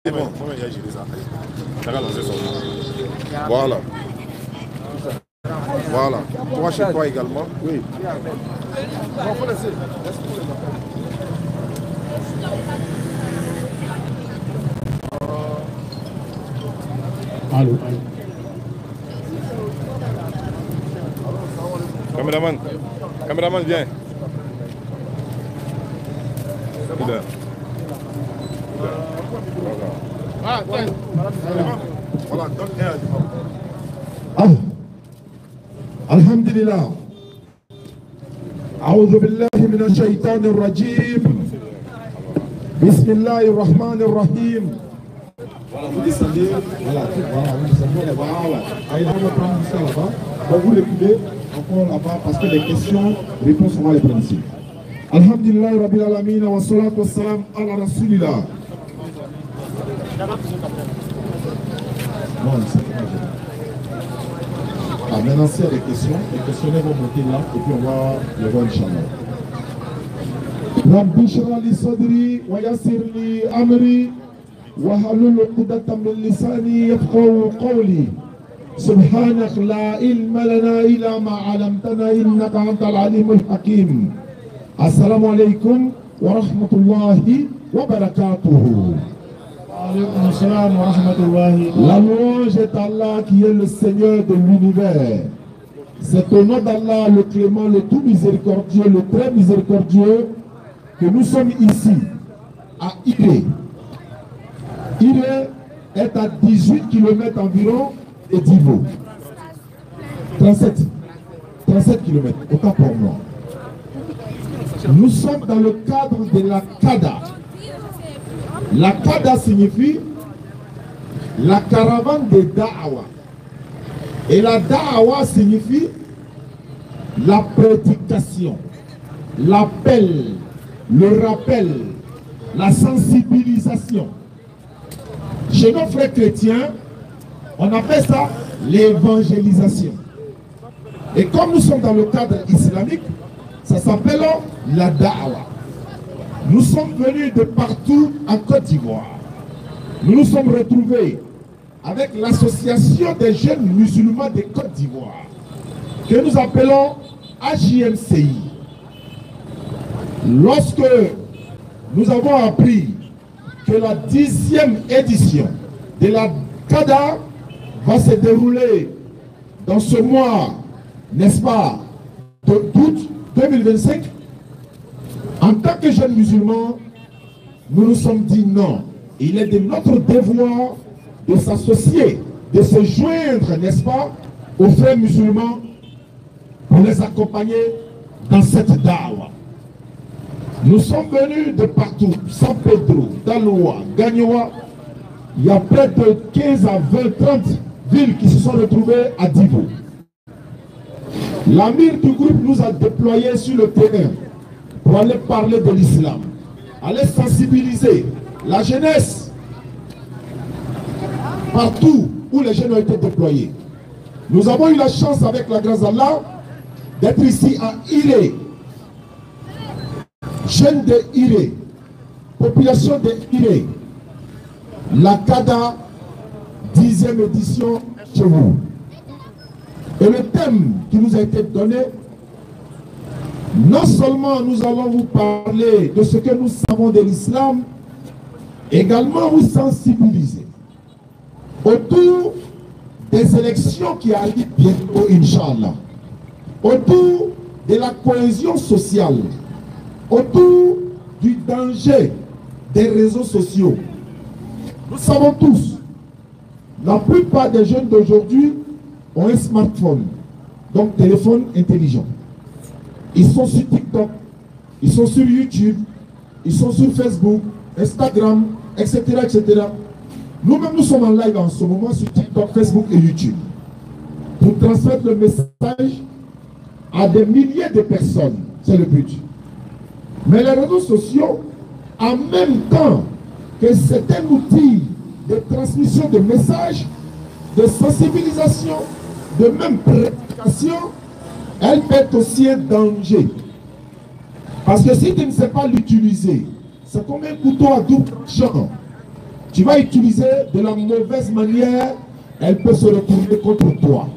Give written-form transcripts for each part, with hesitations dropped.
C'est bon. Voilà. Voilà. Toi chez toi également. Oui. Allô. Caméraman. Caméraman, viens. Voilà, donne Alhamdulillah. أعوذ بالله من الشيطان الرجيم. بسم الله الرحمن الرحيم. Voilà, vous descendez. Voilà, vous descendez là-bas. Allez, on va prendre ça là-bas. On va vous reculer encore là-bas parce que les questions, réponses, on va les prendre ici. Alhamdulillah, Rabbil Alamin, wa salatu wa salam ala Rasulillah. Non, c'est pas grave. Ah, maintenant, s'il y a des questions, les questionnaires vont monter là et puis on va les voir, Inch'Allah. Rabbi shrah li sadri wa yassir li amri wa halul uqdatan min lisani yafqahu qawli. سبحانك لا علم لنا إلا ما علمتنا إنك أنت العليم الحكيم. السلام عليكم ورحمة الله وبركاته. La louange est Allah qui est le Seigneur de l'univers. C'est au nom d'Allah, le clément, le tout miséricordieux, le très miséricordieux, que nous sommes ici, à Iré. Iré est à 18 km environ de Divo. 37 km, autant pour moi. Nous sommes dans le cadre de la CADA. La CADA signifie la caravane de Da'awa. Et la Da'awa signifie la prédication, l'appel, le rappel, la sensibilisation. Chez nos frères chrétiens, on appelle ça l'évangélisation. Et comme nous sommes dans le cadre islamique, ça s'appelle la Da'awa. Nous sommes venus de partout en Côte d'Ivoire. Nous nous sommes retrouvés avec l'association des jeunes musulmans de Côte d'Ivoire, que nous appelons AJMCI. Lorsque nous avons appris que la 10e édition de la CADA va se dérouler dans ce mois, n'est-ce pas, d'août 2025, en tant que jeunes musulmans, nous nous sommes dit non. Il est de notre devoir de s'associer, de se joindre, n'est-ce pas, aux frères musulmans pour les accompagner dans cette da'wa. Nous sommes venus de partout, San Pedro, Daloa, Gagnoa. Il y a près de 15 à 20, 30 villes qui se sont retrouvées à Divo. L'amir du groupe nous a déployés sur le terrain pour aller parler de l'islam, aller sensibiliser la jeunesse partout où les jeunes ont été déployés. Nous avons eu la chance, avec la grâce d'Allah, d'être ici à Iré, jeunes de Iré, population de Iré, la CADA 10e édition chez vous. Et le thème qui nous a été donné, non seulement nous allons vous parler de ce que nous savons de l'islam, également vous sensibiliser autour des élections qui arrivent bientôt, Inch'Allah, autour de la cohésion sociale, autour du danger des réseaux sociaux. Nous savons tous, la plupart des jeunes d'aujourd'hui ont un smartphone, donc téléphone intelligent. Ils sont sur TikTok, ils sont sur YouTube, ils sont sur Facebook, Instagram, etc. etc. Nous-mêmes, nous sommes en live en ce moment sur TikTok, Facebook et YouTube pour transmettre le message à des milliers de personnes. C'est le but. Mais les réseaux sociaux, en même temps que c'est un outil de transmission de messages, de sensibilisation, de même prédication, elle peut être aussi un danger. Parce que si tu ne sais pas l'utiliser, c'est comme un couteau à double tranchant. tu vas utiliser de la mauvaise manière, elle peut se retourner contre toi.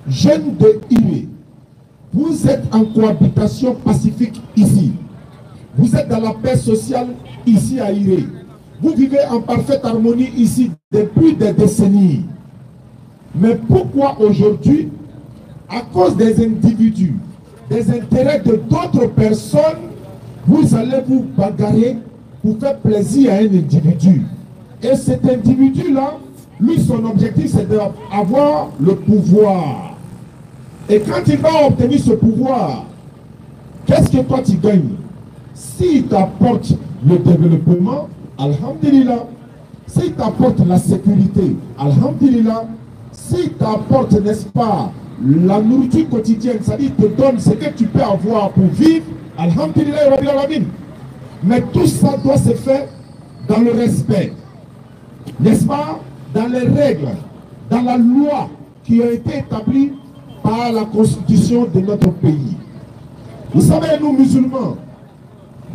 Jeunes de Iré, vous êtes en cohabitation pacifique ici. Vous êtes dans la paix sociale ici à Iré. Vous vivez en parfaite harmonie ici depuis des décennies. Mais pourquoi aujourd'hui, à cause des individus, des intérêts de d'autres personnes, vous allez vous bagarrer pour faire plaisir à un individu? Et cet individu-là, lui, son objectif, c'est d'avoir le pouvoir. Et quand il va obtenir ce pouvoir, qu'est-ce que toi tu gagnes? S'il t'apporte le développement, alhamdulillah. S'il t'apporte la sécurité, alhamdulillah. S'il t'apporte, n'est-ce pas, la nourriture quotidienne, c'est-à-dire te donne ce que tu peux avoir pour vivre, alhamdulillah, mais tout ça doit se faire dans le respect, n'est-ce pas, dans les règles, dans la loi qui a été établie par la constitution de notre pays. Vous savez, nous musulmans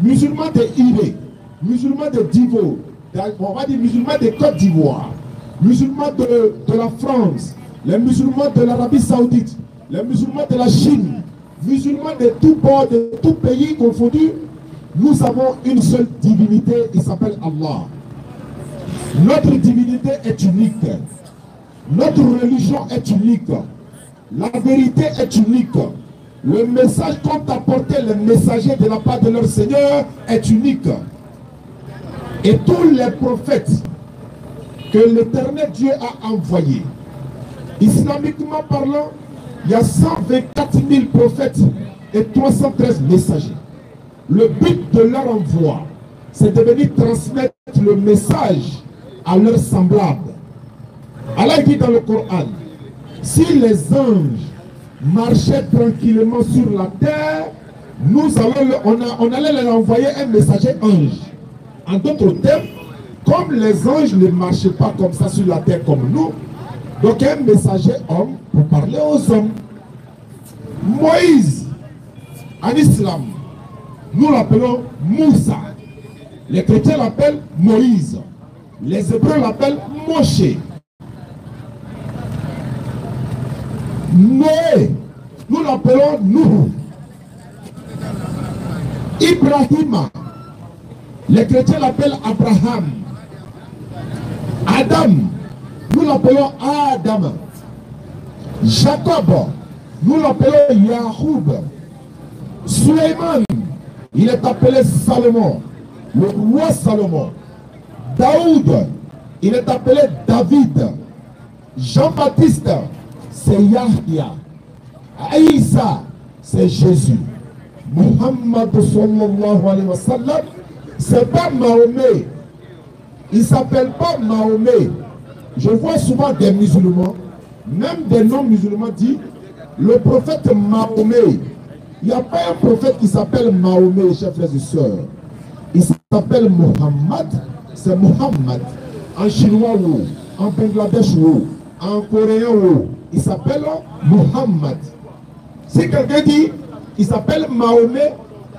de Iré, musulmans de Divo, on va dire musulmans de Côte d'Ivoire, musulmans de la France, les musulmans de l'Arabie Saoudite, les musulmans de la Chine, musulmans de tout bord, de tout pays confondu, nous avons une seule divinité, il s'appelle Allah. Notre divinité est unique. Notre religion est unique. La vérité est unique. Le message qu'ont apporté les messagers de la part de leur Seigneur est unique. Et tous les prophètes que l'Éternel Dieu a envoyés, islamiquement parlant, il y a 124 000 prophètes et 313 messagers. Le but de leur envoi, c'est de venir transmettre le message à leurs semblables. Allah dit dans le Coran, si les anges marchaient tranquillement sur la terre, on allait leur envoyer un messager ange. En d'autres termes, comme les anges ne marchaient pas comme ça sur la terre comme nous, donc un messager homme pour parler aux hommes. Moïse, en islam, nous l'appelons Moussa. Les chrétiens l'appellent Moïse. Les hébreux l'appellent Moshe. Noé, nous l'appelons Nuhu. Ibrahima, les chrétiens l'appellent Abraham. Adam, nous l'appelons Adam. Jacob, nous l'appelons Yahoub. Suleiman, il est appelé Salomon, le roi Salomon. Daoud, il est appelé David. Jean-Baptiste, c'est Yahya. Aïssa, c'est Jésus. Muhammad sallallahu alayhi wa sallam, c'est pas Mahomet. Il ne s'appelle pas Mahomet. Je vois souvent des musulmans, même des non-musulmans disent le prophète Mahomet. Il n'y a pas un prophète qui s'appelle Mahomet, chers frères et sœurs. Il s'appelle Muhammad, c'est Muhammad. En chinois ou en Bangladesh ou en coréen ou il s'appelle Muhammad. Si quelqu'un dit il s'appelle Mahomet,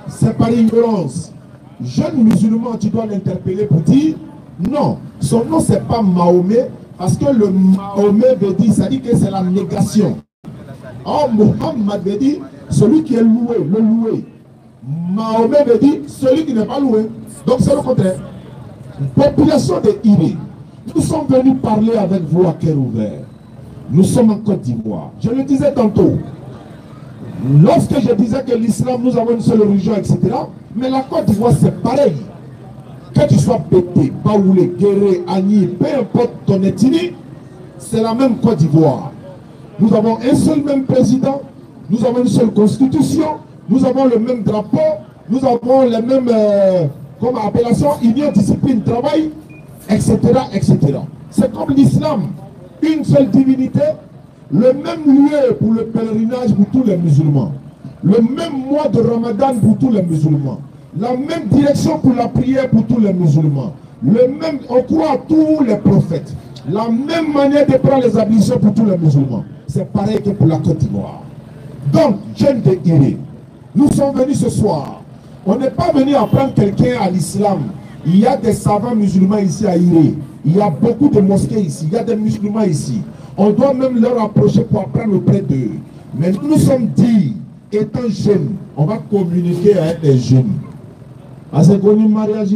c'est par ignorance. Jeune musulman, tu dois l'interpeller pour dire non, son nom c'est pas Mahomet parce que le Mahomet veut dire, ça dit que c'est la négation. Or Muhammad veut dire celui qui est loué, le loué. Mahomet veut dire celui qui n'est pas loué. Donc c'est le contraire. Population de Iré, nous sommes venus parler avec vous à cœur ouvert. Nous sommes en Côte d'Ivoire. Je le disais tantôt. Lorsque je disais que l'islam, nous avons une seule religion, etc. Mais la Côte d'Ivoire, c'est pareil. Que tu sois Bété, Baoulé, Guéré, Agni, peu importe ton ethnie, c'est la même Côte d'Ivoire. Nous avons un seul même président, nous avons une seule constitution, nous avons le même drapeau, nous avons les mêmes comme appellation, union, discipline, travail, etc. etc. C'est comme l'islam, une seule divinité, le même lieu pour le pèlerinage pour tous les musulmans, le même mois de Ramadan pour tous les musulmans, la même direction pour la prière pour tous les musulmans, le même, on croit à tous les prophètes, la même manière de prendre les ablutions pour tous les musulmans. C'est pareil que pour la Côte d'Ivoire. Donc, jeunes de Iré, nous sommes venus ce soir. On n'est pas venu apprendre quelqu'un à l'islam. Il y a des savants musulmans ici à Iré. Il y a beaucoup de mosquées ici, il y a des musulmans ici. On doit même leur approcher pour apprendre auprès d'eux. Mais nous sommes dit, étant jeunes, on va communiquer avec les jeunes. Parce que le mariage,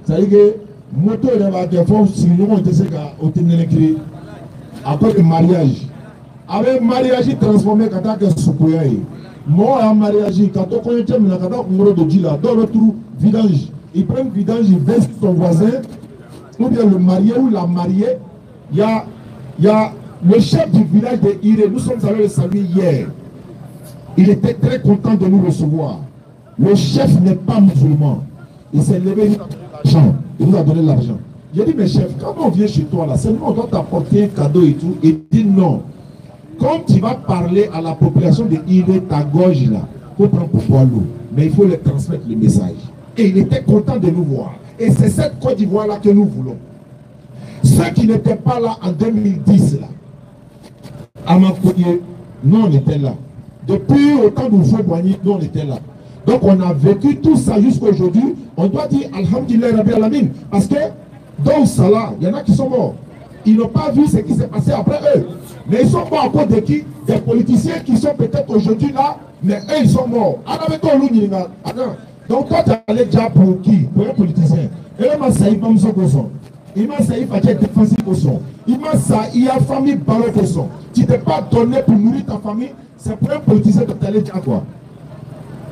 ça veut dire que moto est là, des fois, si nous on décide au ténénécré, après le mariage. Avec le mariage transformé quand on a soukouya. Moi, un mariage, quand on connaît le de Djila, dans le trou, vidange. Ils prennent vidange, ils baissent son voisin, ou bien le marié ou la mariée. Il y a le chef du village de Iré, nous sommes allés le saluer hier. Il était très content de nous recevoir. Le chef n'est pas musulman. Il s'est levé, il nous a donné l'argent. J'ai dit, mais chef, quand on vient chez toi là, seulement on doit t'apporter un cadeau et tout. Et il dit non. Quand tu vas parler à la population de Iré, ta gorge là, il faut prendre pour boire l'eau. Mais il faut leur transmettre le message. Et il était content de nous voir. Et c'est cette Côte d'Ivoire là que nous voulons. Ceux qui n'étaient pas là en 2010 là, à Makoye, nous on était là. Depuis autant de fois, nous on était là. Donc on a vécu tout ça jusqu'à aujourd'hui. On doit dire Alhamdulillah Rabbi Alamin. Parce que dans Salah, il y en a qui sont morts. Ils n'ont pas vu ce qui s'est passé après eux. Mais ils sont morts à cause de qui? Des politiciens qui sont peut-être aujourd'hui là, mais eux ils sont morts. Donc toi tu es allé déjà pour qui? Pour un politicien. Et là, il m'a saïf à défensif au son. Il m'a saïf à famille ballon au son. Tu ne t'es pas donné pour nourrir ta famille. C'est pour un politicien de t'aller dire quoi.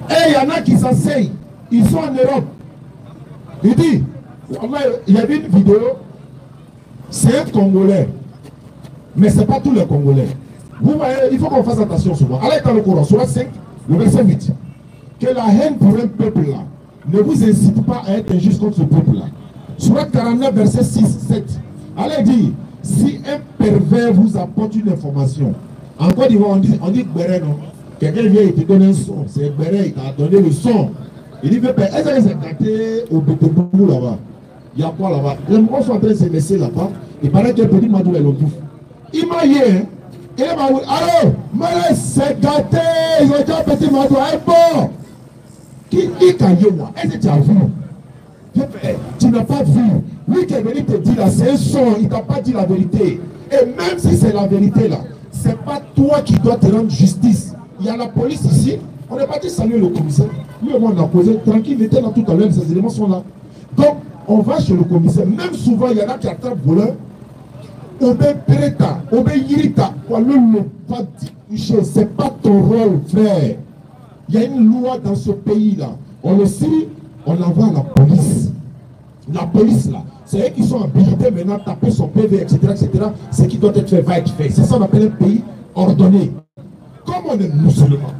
Et il y en a qui s'asseyent. Ils sont en Europe. Il dit, il y avait une vidéo. C'est un Congolais. Mais ce n'est pas tous les Congolais. Vous voyez, il faut qu'on fasse attention souvent. Allez dans le Coran, Surat 5, le verset 8. Que la haine pour un peuple là ne vous incite pas à être injuste contre ce peuple là. Surat 49, verset 6, 7. Allez dire, si un pervers vous apporte une information, en Côte d'Ivoire, on dit Gbéré, non? Quelqu'un vient et te donne un son. C'est Gbéré, il t'a donné le son. Il dit, est-ce que c'est gâté au Bétébou là-bas? Il y a quoi là-bas? Les gens sont en train de se laisser là-bas. Il paraît qu'un petit Madou est le bouffe. Il m'a dit, hein? Il m'a dit, allô, mais c'est gâté. Ils ont dit un petit Madou, un bon. Qui t'a dit, moi? Est-ce que tu as vu? Tu n'as pas vu. Lui qui est venu te dire là, c'est un son, il ne t'a pas dit la vérité. Et même si c'est la vérité là, ce n'est pas toi qui dois te rendre justice. Il y a la police ici. On n'est pas dit saluer le commissaire. Lui et moi on a causé tranquille, il était là tout à l'heure, ces éléments sont là. Donc on va chez le commissaire. Même souvent il y en a qui attrapent voleur. Obé Preta, Obé Yirita, ne pas toucher. Ce n'est pas ton rôle, frère. Il y a une loi dans ce pays là. On le sait. On envoie la police. La police là, c'est eux qui sont habilités maintenant à taper son PV, etc. Ce qui doit être fait va être fait. C'est ça qu'on appelle un pays ordonné. Comme on est musulman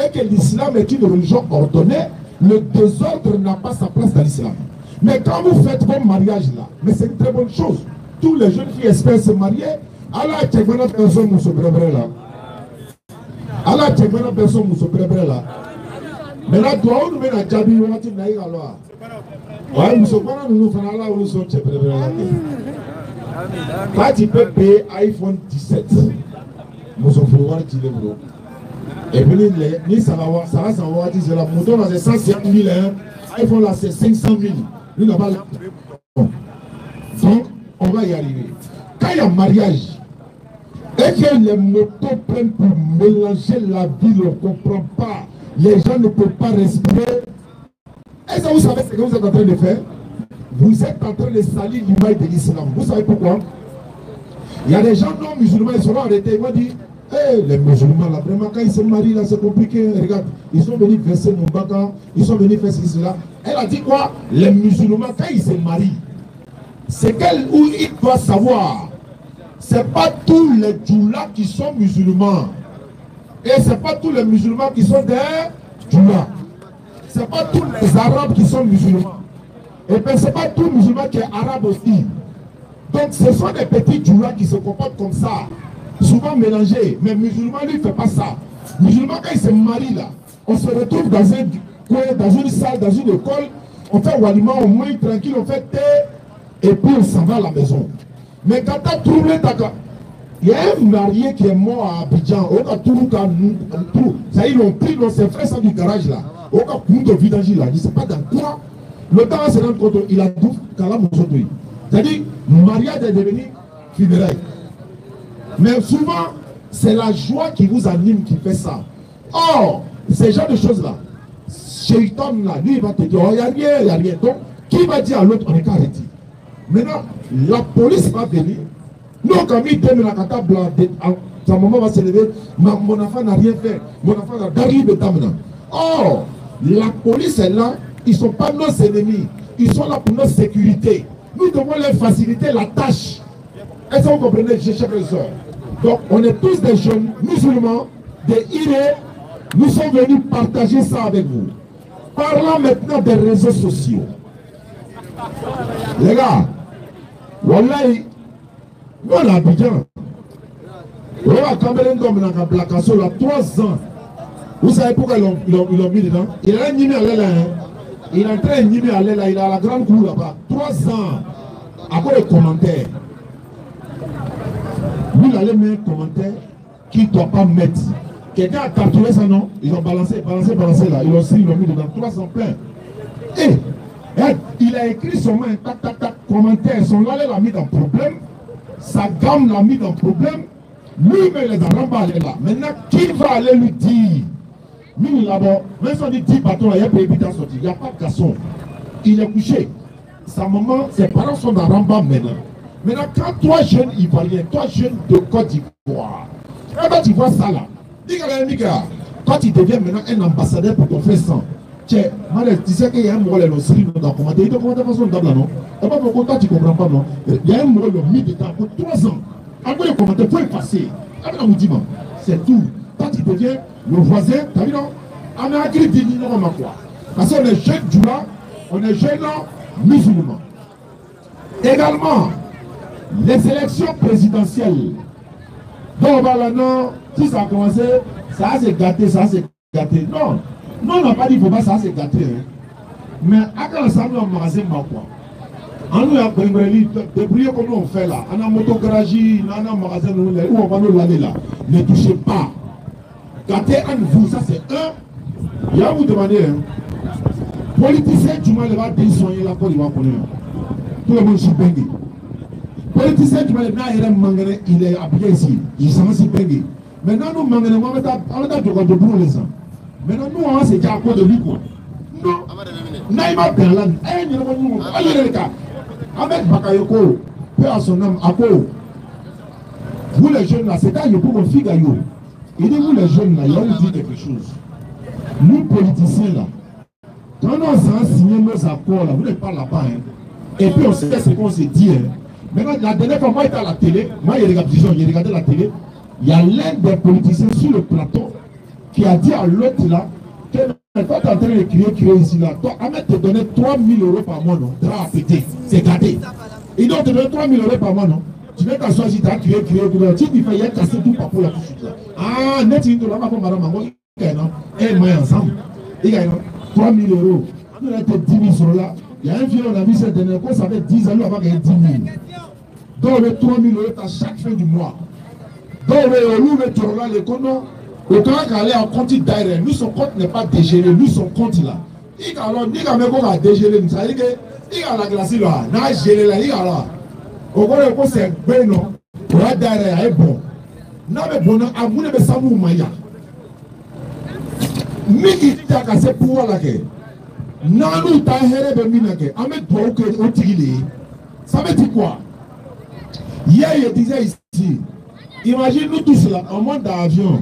et que l'islam est une religion ordonnée, le désordre n'a pas sa place dans l'islam. Mais quand vous faites vos mariages là, mais c'est une très bonne chose. Tous les jeunes filles espèrent se marier. Allah a tchèque personne mousse brebre là. Allah a tchèque personne mousse brebre là. Mais là, toi, on nous met à Djabi, on va te naïr alors. Ouais, nous sommes pas nous faisons là où nous sommes. Quand tu peux payer iPhone 17, nous sommes voir qui les bro. Et puis, ni ça va savoir, c'est la moto là, c'est 150 000, iPhone là, c'est 500 000. Nous n'avons pas. Donc, on va y arriver. Quand il y a mariage, et que les motos prennent pour mélanger la ville, on ne comprend pas. Les gens ne peuvent pas respirer. Est-ce que vous savez ce que vous êtes en train de faire? Vous êtes en train de salir l'image de l'islam. Vous savez pourquoi? Il y a des gens non musulmans, ils seront arrêtés. Ils vont dire, hey, les musulmans là, vraiment quand ils se marient là, c'est compliqué. Regarde, ils sont venus verser mon baka, ils sont venus faire ceci, cela. Elle a dit quoi? Les musulmans, quand ils se marient, c'est qu'elle ou il doit savoir. Ce n'est pas tous les djoulas qui sont musulmans. Et ce n'est pas tous les musulmans qui sont des djoulas. Ce n'est pas tous les arabes qui sont musulmans. Et bien ce n'est pas tout musulman qui est arabe aussi. Donc ce sont des petits djoulas qui se comportent comme ça. Souvent mélangés. Mais musulman lui ne fait pas ça. Musulman quand il se marie là, on se retrouve dans un coin, dans une salle, dans une école. On fait walima, on mange tranquille, on fait thé. Et puis on s'en va à la maison. Mais quand tu as trouvé ta... Il y a un marié qui est mort à Abidjan. Ça, ils l'ont pris dans ses frères du garage là. Au cas où de vidange là. Je ne sais pas dans quoi. Le temps va se rendre compte, il a tout. C'est-à-dire, mariage est devenu funérailles. Mais souvent, c'est la joie qui vous anime qui fait ça. Or, ces genres de choses-là, Shaitan là, lui il va te dire, oh, il n'y a rien, il n'y a rien. Donc, qui va dire à l'autre, on est qu'à arrêter. Maintenant, la police va venir. Nous, quand il donne la cata blanc, sa maman va se lever, mon enfant n'a rien fait, mon enfant n'a d'arrive de tamna. Or, la police est là, ils ne sont pas nos ennemis, ils sont là pour notre sécurité. Nous devons leur faciliter la tâche. Est-ce que vous comprenez, chers frères et sœurs? Donc, on est tous des jeunes musulmans, des Irés. Nous sommes venus partager ça avec vous. Parlons maintenant des réseaux sociaux. Les gars, wallahi, nous on a Abidjan. On a Cameroun comme dans la Blakasso, là, 3 ans. Vous savez pourquoi ils l'ont mis dedans? Il a nimé à l'aile, il est en train de nimer à l'aile, il est à la grande cour là-bas. 3 ans. À quoi les commentaires? Vous allez mettre un commentaire qu'il ne doit pas mettre. Quelqu'un a capturé ça, non? Ils ont balancé là. Ils l'ont mis dedans. 300 plein. Et il a écrit son main, tac, tac, tac, commentaire. Son lait l'a mis dans le problème. Sa gamme l'a mis dans le problème. Lui-même, les arambas, il est là. Maintenant, qui va aller lui dire? Lui, là-bas, même si on dit 10 bâtons, il y a pas d'évitant sorti. Il n'y a pas de garçon. Il est couché. Sa maman, ses parents sont dans Ramba maintenant. Maintenant, quand toi, jeune Ivoirien, toi, jeune de Côte d'Ivoire, tu vois ça là. Quand tu deviens maintenant un ambassadeur pour ton frère sang, tu sais qu'il y a un mot dans le commentaire. Il te commentaire de façon d'abord, non? Et pas pourquoi toi tu ne comprends pas, non? Il y a un mot mis dedans pour 3 ans. Après le commentaire, il faut effacer. C'est tout. Quand tu deviens le voisin, tu as vu, non? On a agri dit non, quoi. Parce qu'on est jeunes Djoula, on est jeunes musulmans. Également, les élections présidentielles. Donc, voilà, non, si ça a commencé, ça s'est gâté, ça s'est gâté. Non, non, on n'a pas dit qu'il ne faut pas ça s'est gâté. Hein. Mais à quand ça nous a magasin, quoi. On nous a débrouillé comme on fait là. On a motogarage, on a un magasin où on va nous l'aller là. Ne touchez pas. Gâtez à vous, ça c'est un. Il y a vous demander, hein. Politicien, tu m'as levé à soigner la Côte d'Ivoire. Tout le monde s'y baigne. Politicien, tu m'as levé à il est habillé ici. Il s'en va s'y baigne. Maintenant, nous, on va de bourreau les gens. Maintenant, nous, on va se dire à cause de lui, quoi. Non. Naïma Berlan, avec Bakayoko, peu à son âme, à quoi? Vous les jeunes là, c'est un peu mon figayo. Il dit, vous les jeunes là, il va vous dire quelque chose. Nous, politiciens là, quand on a signé nos accords là, vous n'êtes pas là-bas. Hein. Et puis on sait ce qu'on s'est dit. Hein. Maintenant, la dernière fois, moi j'étais à la télé, moi j'ai regardé la télé, il y a l'un des politiciens sur le plateau qui a dit à l'autre là, que toi tu es en train de crier ici là, toi, Ahmed te donnait 3 000 € par mois, non? Drap à péter, c'est gâté. Il doit te donner 3 000 € par mois, non? Tu viens t'asseoir ici, tu as crié, tu dis qu'il y a cassé tout par pour la couche là. Ah, net, tu dis là, ma madame, il y a un moyen ensemble. Il y a 3 000 €. Nous avons été 10 000 € là. Il y a un vieux, on a vu cette dernière fois, ça fait 10 ans, on va gagner 10 000. Donc, le 3 000 € à chaque fin du mois. Donc, nous, le là, les condos, le temps qu'aller en compte d'ailleurs, nous, son compte n'est pas dégéré, nous, son compte là. Il a alors, il a même pas dégéré, ça veut dire que, il a la glace là, il a géré là, il a là. Au gros, c'est ben non, pour la derrière, est bon. Non, mais bon, à vous, ne savez pas maya. Mais qui t'a cassé pour la guerre. Non, nous, t'as héré de minake. Ahmed doit au tigilé. Ça veut dire quoi? Hier, il disait ici, imagine nous tous là, on monte d'avion.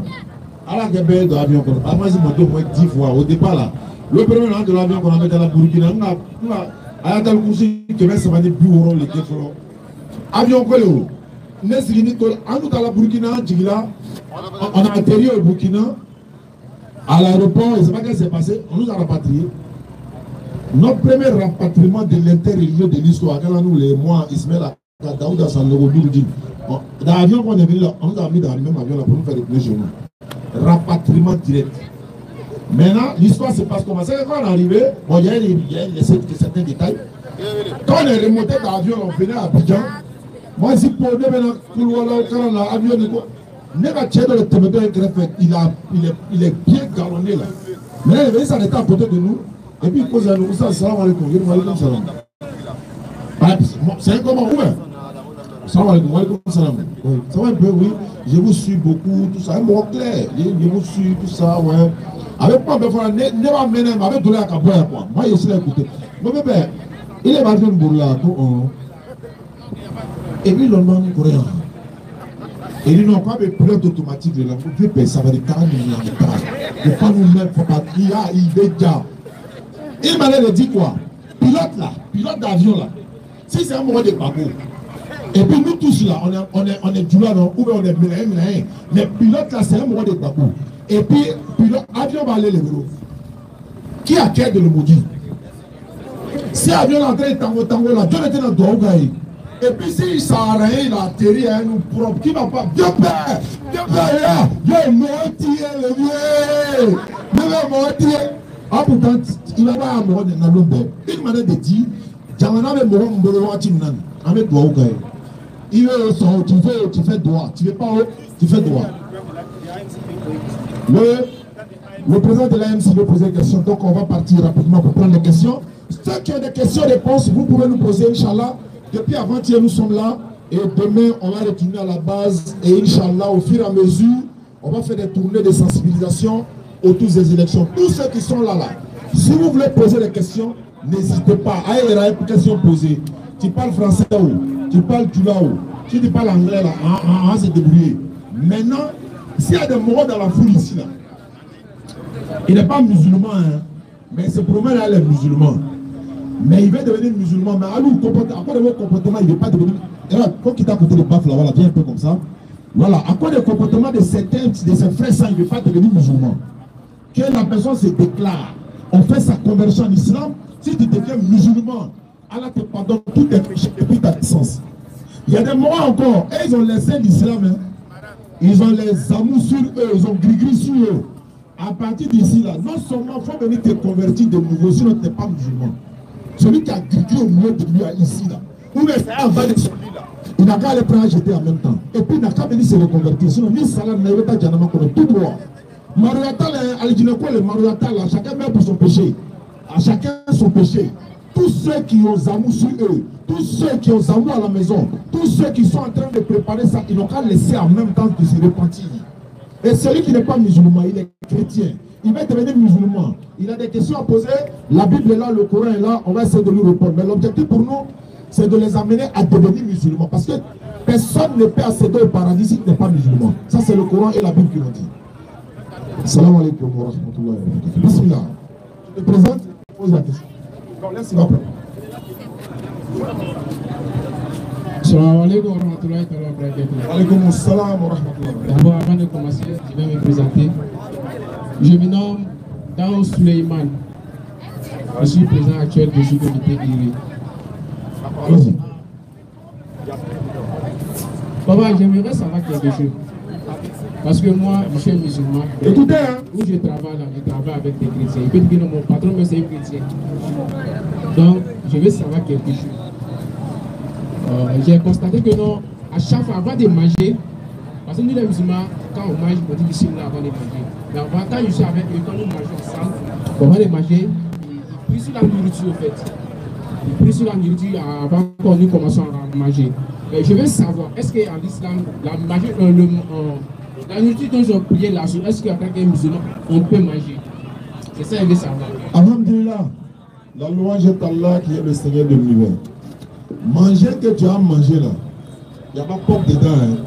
À la guerre d'avion, à moi, j'ai monté au moins 10 fois. Au départ, là, le premier an de l'avion qu'on a mis dans la Burkina, on a dans le coucher, qui va se faire des bureaux, les défauts. Avion collé où? En tout cas, la Burkina, on a atterri au Burkina, à l'aéroport, et c'est pas ce qui s'est passé, on nous a rapatriés. Notre premier rapatriement de l'inter-religieux de l'histoire, quand nous, les mois, Ismaël, Daouda, Sanogo, Doudine, dans l'avion qu'on est venu là, on nous a mis dans le même avion là pour nous faire des chez nous. Rapatriement direct. Maintenant, l'histoire se passe comment? C'est quand on est arrivé, bon, il y a certains détails. Quand on est remonté dans l'avion, on venait à Abidjan. Moi, si pour nous, maintenant, quand on a avion, il est bien galonné là. Mais il s'arrêter à côté de nous. Et puis il pose à nous ça, salam alaikum. C'est un comment ouvert. Ça va, oui. Ça va un peu, oui. Je vous suis beaucoup, tout ça. Un mot clair. Je vous suis, tout ça, ouais. Avec moi, ne va mener, avec douleur à Kaboya, quoi. Moi, je suis là, écoutez. Mon bébé, il est parti de Boula, et puis, le nom coréen. Et il n'a pas de pilote automatique, là. Vous pouvez payer ça va de 40 millions de dollars. Il ne faut pas nous mettre, faut pas. Il est déjà. Il m'a dit quoi? Pilote là, pilote d'avion là. Si c'est un moment de babou. Et puis nous tous là, on est du là, ou bien on est mélangé. Mais pilote là, c'est un moment de babou. Et puis, pilote, avion va aller le vélo. Qui a quel de le maudit? Si l'avion est en train de tango là, Dieu était dans le dos. Et puis si ça a rien, il a atterri à nous propre. Qui va pas? Dieu père! Dieu père là! Dieu mortier le vieux! Dieu mortier! Ah pourtant, il va pas mourir dans le monde. Il m'a dit, Jamana va mourir dans le monde. Avec toi, il veut son, tu fais droit. Tu ne fais pas haut, tu fais droit. Le président de l'AMC veut poser des questions, donc on va partir rapidement pour prendre les questions. Ceux qui ont des questions-réponses, vous pouvez nous poser, Inch'Allah. Depuis avant-hier, nous sommes là. Et demain, on va retourner à la base. Et Inch'Allah, au fur et à mesure, on va faire des tournées de sensibilisation autour des élections. Tous ceux qui sont là, si vous voulez poser des questions, n'hésitez pas. Ah, il y aura une question posée. Tu parles français ou tu parles tula ou si tu parles anglais là, on va se débrouiller. Maintenant, s'il y a des morts dans la foule ici là, il n'est pas musulman, hein, mais c'est pour moi là les musulmans. Mais il va devenir musulman, mais à lui, à quoi de votre comportement, il ne va pas devenir. Quand il t'a côté le baf là, voilà, viens un peu comme ça. Voilà, à quoi de comportement de certains, de ses frères, ça, il ne va pas devenir musulman. Que la personne se déclare, on fait sa conversion en islam, si tu deviens musulman, Allah te pardonne tous tes péchés depuis ta naissance. Il y a des moments encore, et ils ont laissé l'islam, hein. Ils ont les amours sur eux, ils ont gris sur eux. À partir d'ici là, non seulement il faut venir te convertir de nouveau, sinon tu n'es pas musulman. Celui qui a gris au milieu de lui ici là, ou bien c'est en bas de celui là, il n'a qu'à aller prendre jeter en même temps. Et puis il n'a qu'à venir se reconvertir, sinon ni salam n'a pas djanama qu'on a tout droit. Marouyata, le Marouyata là, chacun meurt pour son péché. À chacun son péché. Tous ceux qui ont Zamou sur eux, tous ceux qui ont Zamou à la maison, tous ceux qui sont en train de préparer ça, ils n'ont qu'à laisser en même temps de se repentir. Et celui qui n'est pas musulman, il est chrétien, il va devenir musulman. Il a des questions à poser, la Bible est là, le Coran est là, on va essayer de lui répondre. Mais l'objectif pour nous, c'est de les amener à devenir musulmans. Parce que personne ne peut accéder au paradis s'il n'est pas musulman. Ça, c'est le Coran et la Bible qui l'ont dit. Salam alaikum wa rahmatullahi wa barakatuh. Bismillah. Je te présente, je pose la question. Laisse-le après. Salam alaikum wa rahmatullahi wa barakatuh. Alaikum salam wa rahmatullahi. D'abord, avant de commencer, je vais me présenter. Je me nomme Dao Suleiman. Je suis président actuel du comité IRI. Allons-y. Papa, j'aimerais savoir quelque chose. Parce que moi, je suis musulman. Écoutez, hein. Où je travaille là, je travaille avec des chrétiens. Il peut dire que mon patron, mais c'est un chrétien. Donc, je veux savoir quelque chose. J'ai constaté que non, à chaque fois, avant de manger, parce que nous les musulmans, quand on mange, on dit bismillah avant de manger. Mais avant, quand je suis avec eux, quand nous mangeons ensemble, avant de manger, ils prient sur la nourriture en fait. Ils prient sur la nourriture avant qu'on nous commençons à manger. Mais je veux savoir, est-ce qu'en l'islam, la nourriture dont j'ai prié là, est-ce qu'en tant que musulman, on peut manger? C'est ça que je veux savoir. Alhamdulillah, la louange est Allah qui est le Seigneur de l'univers. Manger que tu as mangé là, il n'y a pas porc dedans. Hein.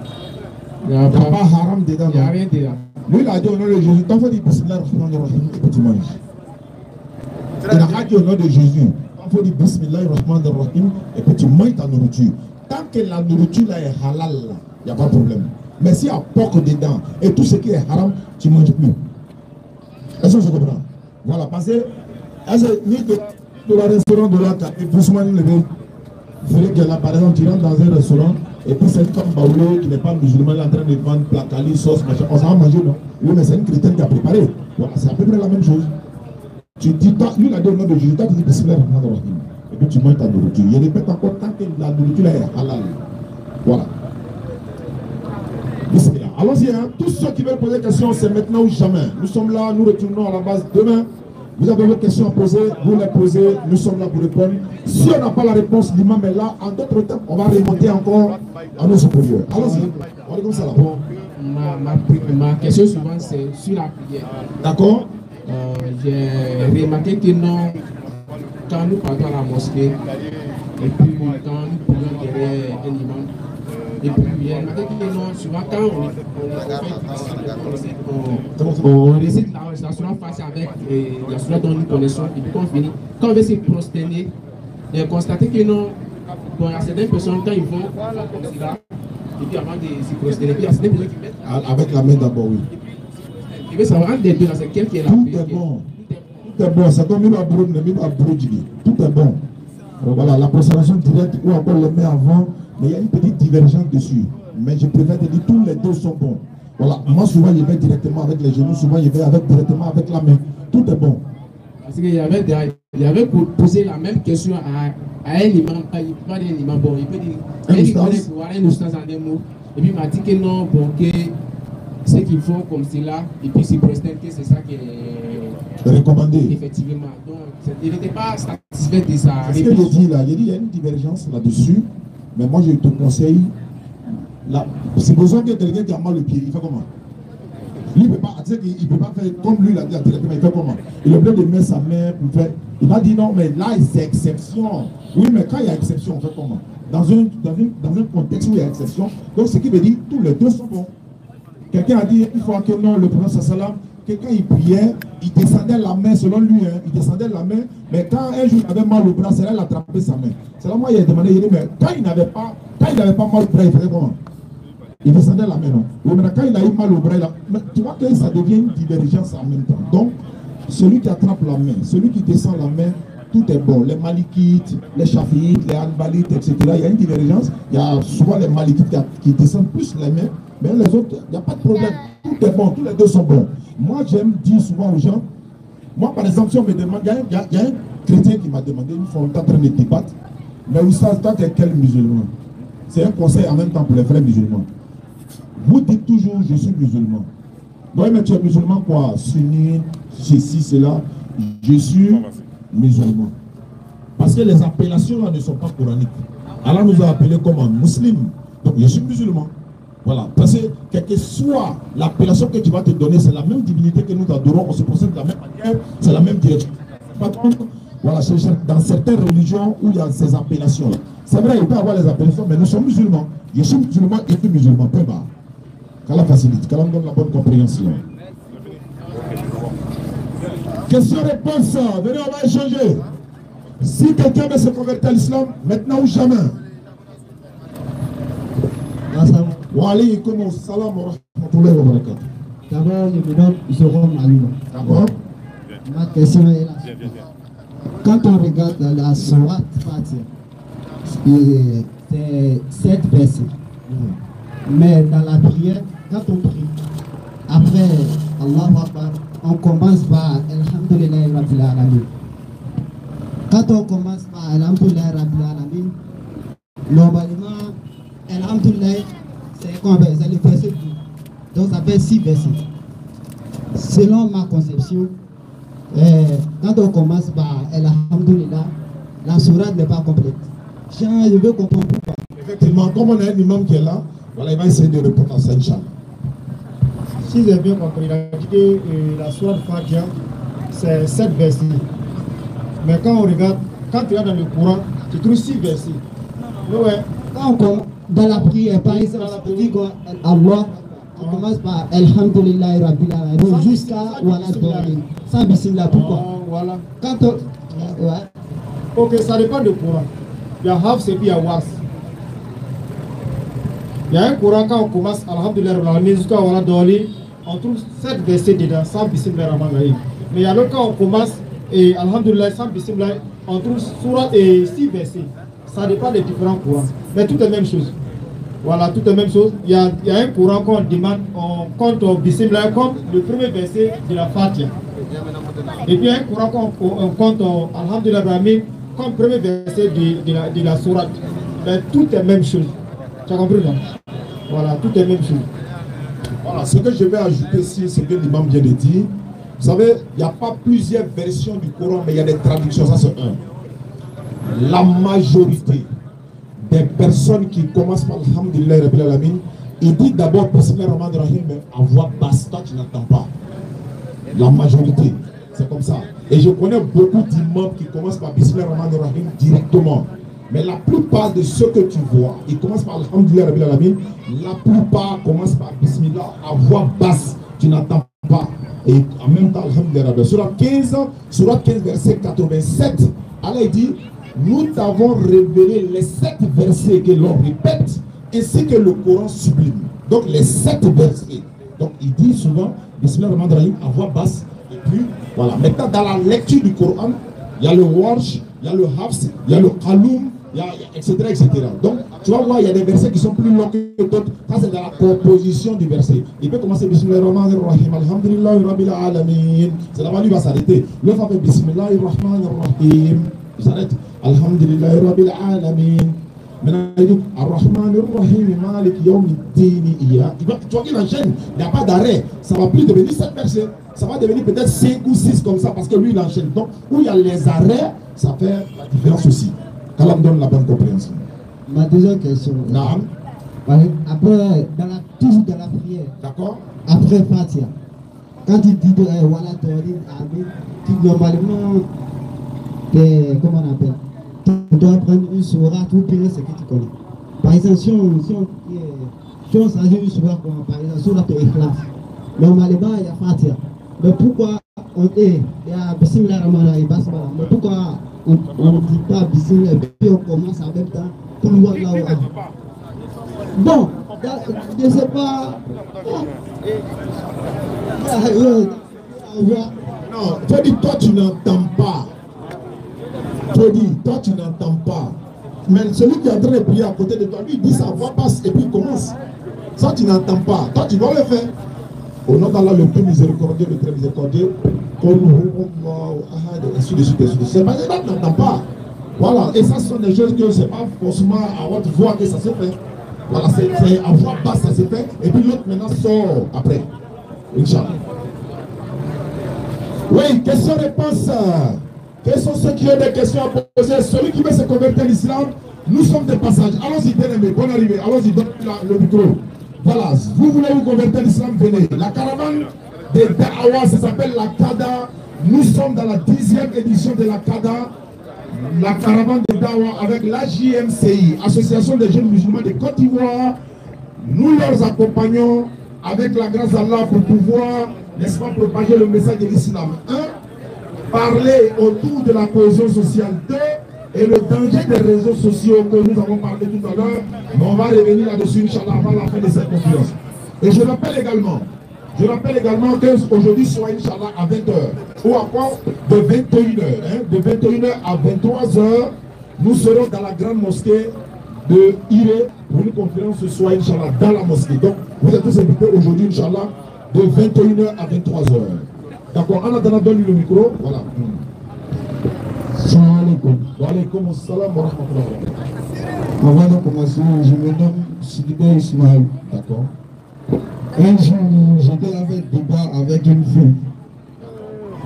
Il n'y a pas haram dedans. Il n'y a rien dedans. Lui, il a dit au nom de Jésus, t'en fais du bismillah et que tu manges. Il a dit au nom de Jésus, t'en fais du bismillah et que tu manges ta nourriture. Tant que la nourriture là est halal, il n'y a pas de problème. Mais s'il y a porc dedans et tout ce qui est haram, tu ne manges plus. Est-ce que je comprends? Voilà, parce que ni de le restaurant de là, et doucement le vous que là, par exemple, tu rentres dans un restaurant et puis c'est comme Baoulé qui n'est pas musulman, il est en train de vendre placali, sauce, machin. On s'en va manger, non? Oui, mais c'est une chrétienne qui a préparé. Voilà, c'est à peu près la même chose. Tu dis, toi, lui, il a dit au nom de Jésus, toi, tu dis bismillah, et puis tu manges ta nourriture. Il répète encore tant que la nourriture est halal. Voilà. Bismillah. Allons-y, hein. Tous ceux qui veulent poser des questions, c'est maintenant ou jamais. Nous sommes là, nous retournons à la base demain. Vous avez votre question à poser, vous la posez, nous sommes là pour répondre. Si on n'a pas la réponse, l'imam est là. En d'autres temps, on va remonter encore à nos supérieurs. Allons-y. On est comme ça là. Bon, ma question suivante, c'est sur la prière. D'accord? J'ai remarqué que non, quand nous partons à la mosquée, et puis quand nous prions derrière un imam, et puis j'ai remarqué que non, souvent quand on récite la surah face avec la surah dont nous connaissons, et puis quand on finit, quand on veut se prosterner, j'ai constaté que non, bon, il y a certaines personnes, quand ils vont comme cela, et puis avant de se prosterner, puis il y a certaines personnes qui mettent avec la main d'abord, oui. Je veux savoir, entre les deux, c'est quel qui est la Tout est bon. Tout est bon. C'est comme tout est bon. Voilà, la prosternation directe ou encore les mains avant, mais il y a une petite divergence dessus. Mais je préfère te dire, tous les deux sont bons. Voilà, moi souvent je vais directement avec les genoux, souvent je vais directement avec la main. Tout est bon. Parce qu'il y avait posé la même question à un imam, pas un imam, bon, il peut dire, il connaît pour un ustaz en des mots, et puis il m'a dit que non, bon, que ceux qui font comme cela, et puis s'ils prosternent, que c'est ça qui est recommandé. Effectivement. Donc, il n'était pas satisfait de ça. C'est ce que je dis là. Je dis il y a une divergence là-dessus, mais moi je te conseille, c'est besoin que quelqu'un qui a mal le pied, il fait comment? Lui, il ne peut pas faire comme lui l'a dit directement, il fait comment? Il est obligé de mettre sa main pour faire. Il va dire non, mais là, c'est exception. Oui, mais quand il y a exception, on fait comment? Dans un contexte où il y a exception, donc ce qui veut dire tous les deux sont bons. Quelqu'un a dit une fois que non, le prophète sallam, quelqu'un il priait, il descendait la main selon lui, hein, il descendait la main, mais quand un jour il avait mal au bras, c'est là qu'il attrapait sa main. C'est là moi il a demandé, il dit, mais quand il n'avait pas mal au bras, il faisait comment? Il descendait la main, non? Oui, mais quand il a eu mal au bras, tu vois que ça devient une divergence en même temps. Donc, celui qui attrape la main, celui qui descend la main, tout est bon. Les malikites, les chafiites, les hanbalites, etc. Il y a une divergence. Il y a souvent les malikites qui descendent plus les mains, mais les autres, il n'y a pas de problème. Tout est bon, tous les deux sont bons. Moi, j'aime dire souvent aux gens, moi par exemple, si on me demande, il y a un chrétien qui m'a demandé, une fois on est en train de débattre, mais où ça, toi, tu es quel musulman? C'est un conseil en même temps pour les vrais musulmans. Vous dites toujours, je suis musulman. Oui, mais tu es musulman quoi? Sunni, ceci, cela. Je suis musulman. Parce que les appellations là ne sont pas coraniques. Allah nous a appelés comme un musulman. Donc je suis musulman. Voilà. Parce que quelle que soit l'appellation que tu vas te donner, c'est la même divinité que nous adorons, on se procède de la même manière, c'est la même direction. Par contre, voilà, dans certaines religions où il y a ces appellations-là, c'est vrai, il peut y avoir les appellations, mais nous sommes musulmans. Je suis musulman et tu es musulman. Peu bas. Qu'Allah facilite, qu'Allah donne la bonne compréhension. Question-réponse, venez, on va échanger. Si quelqu'un veut se convertir à l'islam, maintenant ou jamais. Wa alaykoum salam wa rahmatullahi wa barakatuh. D'abord, je me nomme Jérôme Alima. D'accord. Ma question est là. Quand on regarde la Sourate Fatiha, c'est 7 versets. Mais dans la prière, quand on prie, après Allahu Akbar, on commence par Alhamdulillah Rabbil Alamin. Quand on commence par Alhamdulillah Rabbil Alamin, normalement, Alhamdulillah, c'est le verset 2. Donc ça fait 6 versets. Selon ma conception, quand on commence par Alhamdulillah, la sourate n'est pas complète. Je veux comprendre pourquoi. Effectivement, comme on a un imam qui est là, voilà, il va essayer de répondre à ça, Inch'Allah. Si j'ai bien compris, il a dit que la sourate Fatiha, c'est 7 versets. Mais quand on regarde, quand tu es dans le Coran, tu trouves 6 versets. Ouais. Quand on dans la prière, par exemple, on dit Allah, on commence par Alhamdulillah Rabbil Alamin jusqu'à Wala Dawin. Sans bismillah, pourquoi? Voilà. Quand on. Ouais. Ok, ça dépend du Coran. Il y a Hafs et puis il y a Wars. Il y a un Coran, quand on commence Alhamdulillah Rabbil Alamin jusqu'à Wala Dawin, on trouve 7 versets dedans, sans bismillah Rahman Rahim. Mais il y a l'autre, quand on commence et Alhamdulillah sans bismillah, on trouve Surah et 6 versets. Ça dépend des différents courants. Mais tout est la même chose. Voilà, tout est la même chose. Il y a un courant qu'on demande, on compte au bismillah comme le premier verset de la Fatiha. Et puis il y a un courant qu'on compte au Alhamdulillah Rahim comme premier verset de la sourate. Mais tout est la même chose. Tu as compris là? Voilà, tout est la même chose. Voilà, ce que je vais ajouter sur ce que l'imam vient de dire, Vous savez, il n'y a pas plusieurs versions du Coran, mais il y a des traductions, ça c'est un. La majorité des personnes qui commencent par Alhamdulillah Rabbil Alamin, ils disent d'abord Bismillah Rahman Rahim, mais à voix basse, toi tu n'entends pas. La majorité, c'est comme ça. Et je connais beaucoup d'imams qui commencent par Bismillah Rahman Rahim directement. Mais la plupart de ceux que tu vois, ils commencent par Alhamdulillah Rabbil Alamin, la plupart commencent par Bismillah à voix basse, tu n'entends pas. Et en même temps, Alhamdulillah Rabbil Alamin. Surat 15, verset 87, Allah dit, nous t'avons révélé les 7 versets que l'on répète, ainsi que le Coran sublime. Donc les 7 versets. Donc il dit souvent, Bismillah Rahman Rahim à voix basse. Et puis, voilà. Maintenant, dans la lecture du Coran, il y a le Warsh, il y a le Hafs, il y a le Kaloum, etc., etc. Donc, tu vas voir, il y a des versets qui sont plus longs que d'autres. Ça, c'est dans la composition du verset. Il peut commencer Bismillah Rahman Rahim, Alhamdulillah Rabbil Alamin. C'est là-bas, lui va s'arrêter. Le va faire Bismillah Rahman Rahim. Il s'arrête. Alhamdulillah Rabbil Alamin. Maintenant, il dit Ar-Rahman Ar-Rahim Malik Yawmiddin. Tu vois qu'il enchaîne. Il n'y a pas d'arrêt. Ça ne va plus devenir 7 versets. Ça va devenir peut-être 5 ou 6 comme ça parce que lui, il enchaîne. Donc, où il y a les arrêts, ça fait la différence aussi. Qu'Allah me donne la bonne compréhension. Ma deuxième question. Naam. Après, toujours dans la prière. D'accord. Après Fatia. Quand il dit voilà, normalement, comment on appelle? Tu dois prendre une sourate ou bien ce que tu connais. Par exemple, si on s'agit une sourate, par exemple, sourate Ikhlas, normalement, il y a Fatia. Mais pourquoi on est, il y a Bismillah Rahman Rahim, mais pourquoi on ne dit pas Bismillah et puis on commence en même temps pour le voir là-haut? Bon, je ne sais pas. Non, tu dis, toi tu n'entends pas. Tu dis, toi tu n'entends pas. Mais celui qui est en train de prier à côté de toi, lui dit sa voix passe et puis il commence. Ça tu n'entends pas. Toi tu dois le faire. Au nom d'Allah, le plus miséricordieux, le très miséricordieux, ainsi de suite. C'est pas que tu n'entends pas. Voilà, et ça ce sont des choses que c'est pas forcément à votre voix que ça se fait. Voilà, c'est à voix basse ça se fait, et puis l'autre maintenant sort après. Inch'Allah. Oui, question-réponse. Quels sont ceux qui ont des questions à poser? Celui qui veut se convertir à l'islam, nous sommes des passages. Allons-y, bien-aimés, bonne arrivée. Allons-y, donne le micro. Voilà, vous voulez vous convertir à l'islam, venez. La caravane des Da'awa, ça s'appelle la CADA. Nous sommes dans la 10e édition de la CADA. La caravane de Dawa avec l'AJMCI, Association des jeunes musulmans de Côte d'Ivoire. Nous leur accompagnons avec la grâce d'Allah pour pouvoir, n'est-ce pas, propager le message de l'islam. 1. Parler autour de la cohésion sociale. 2. Et le danger des réseaux sociaux que nous avons parlé tout à l'heure. Mais on va revenir là-dessus, Inch'Allah, avant la fin de cette conférence. Et je rappelle également qu'aujourd'hui soit Inch'Allah à 20h. Ou à quoi? De 21h. Hein, de 21h à 23h, nous serons dans la grande mosquée de Iré pour une conférence ce soir, Inch'Allah, dans la mosquée. Donc, vous êtes tous invités aujourd'hui, Inch'Allah, de 21h à 23h. D'accord, en attendant, donne-lui le micro. Voilà. Salam alaikum. Wa alaykoum assalam wa rahmatullah. Avant de commencer, je me nomme Sidibé Ismaël. D'accord. Un jour, j'étais avec un débat avec une fille.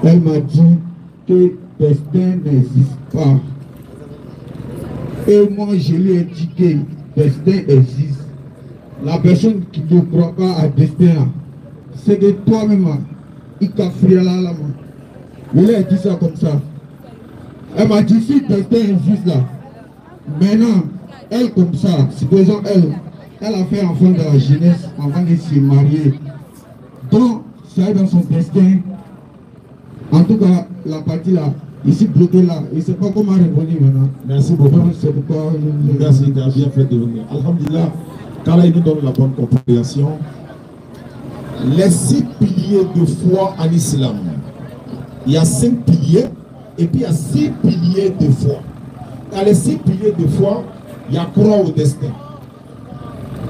Elle m'a dit que destin n'existe pas. Et moi, je lui ai dit que destin existe. La personne qui ne croit pas à destin, c'est que toi-même, il t'a frié là, là. Je lui ai dit ça comme ça. Elle m'a dit si destin existe là. Maintenant, elle comme ça, supposons elle a fait enfant de la jeunesse avant de se marier. Donc, c'est dans son destin. En tout cas, la partie là, ici bloquée là, il ne sait pas comment répondre maintenant. Merci beaucoup. C'est pourquoi Merci, tu as bien fait de venir. Alhamdulillah, qu'Allah nous donne la bonne compréhension. Les 6 piliers de foi en islam. Il y a 5 piliers et puis il y a 6 piliers de foi. Dans les 6 piliers de foi, il y a croire au destin.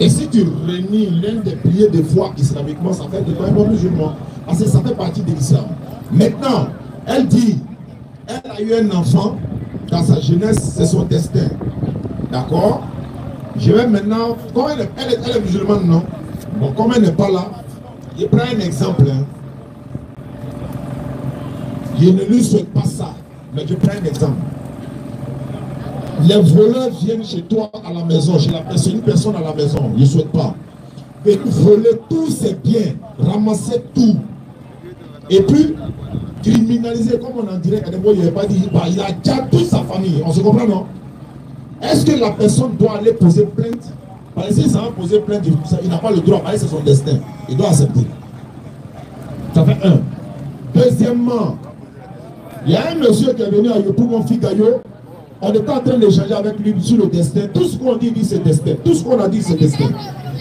Et si tu réunis l'un des piliers de foi islamiquement, ça fait de toi un bon musulman. Parce que ça fait partie de l'islam. Maintenant, elle dit, elle a eu un enfant dans sa jeunesse, c'est son destin. D'accord? Je vais maintenant, comme elle est musulmane, non? Bon, comme elle n'est pas là, je prends un exemple. Hein. Je ne lui souhaite pas ça. Mais je prends un exemple. Les voleurs viennent chez toi à la maison, chez une personne à la maison, je ne souhaite pas. Et voler tous ses biens, ramasser tout. Et puis, criminaliser, comme on en dirait, il n'a pas dit, il a déjà toute sa famille. On se comprend, non? Est-ce que la personne doit aller poser plainte? Parce que s'il va poser plainte, il n'a pas le droit, parce que c'est son destin. Il doit accepter. Ça fait un. Deuxièmement, il y a un monsieur qui est venu à Yopou, mon fils Gaillot. On était en train d'échanger avec lui sur le destin. Tout ce qu'on dit c'est destin. Tout ce qu'on a dit, c'est destin.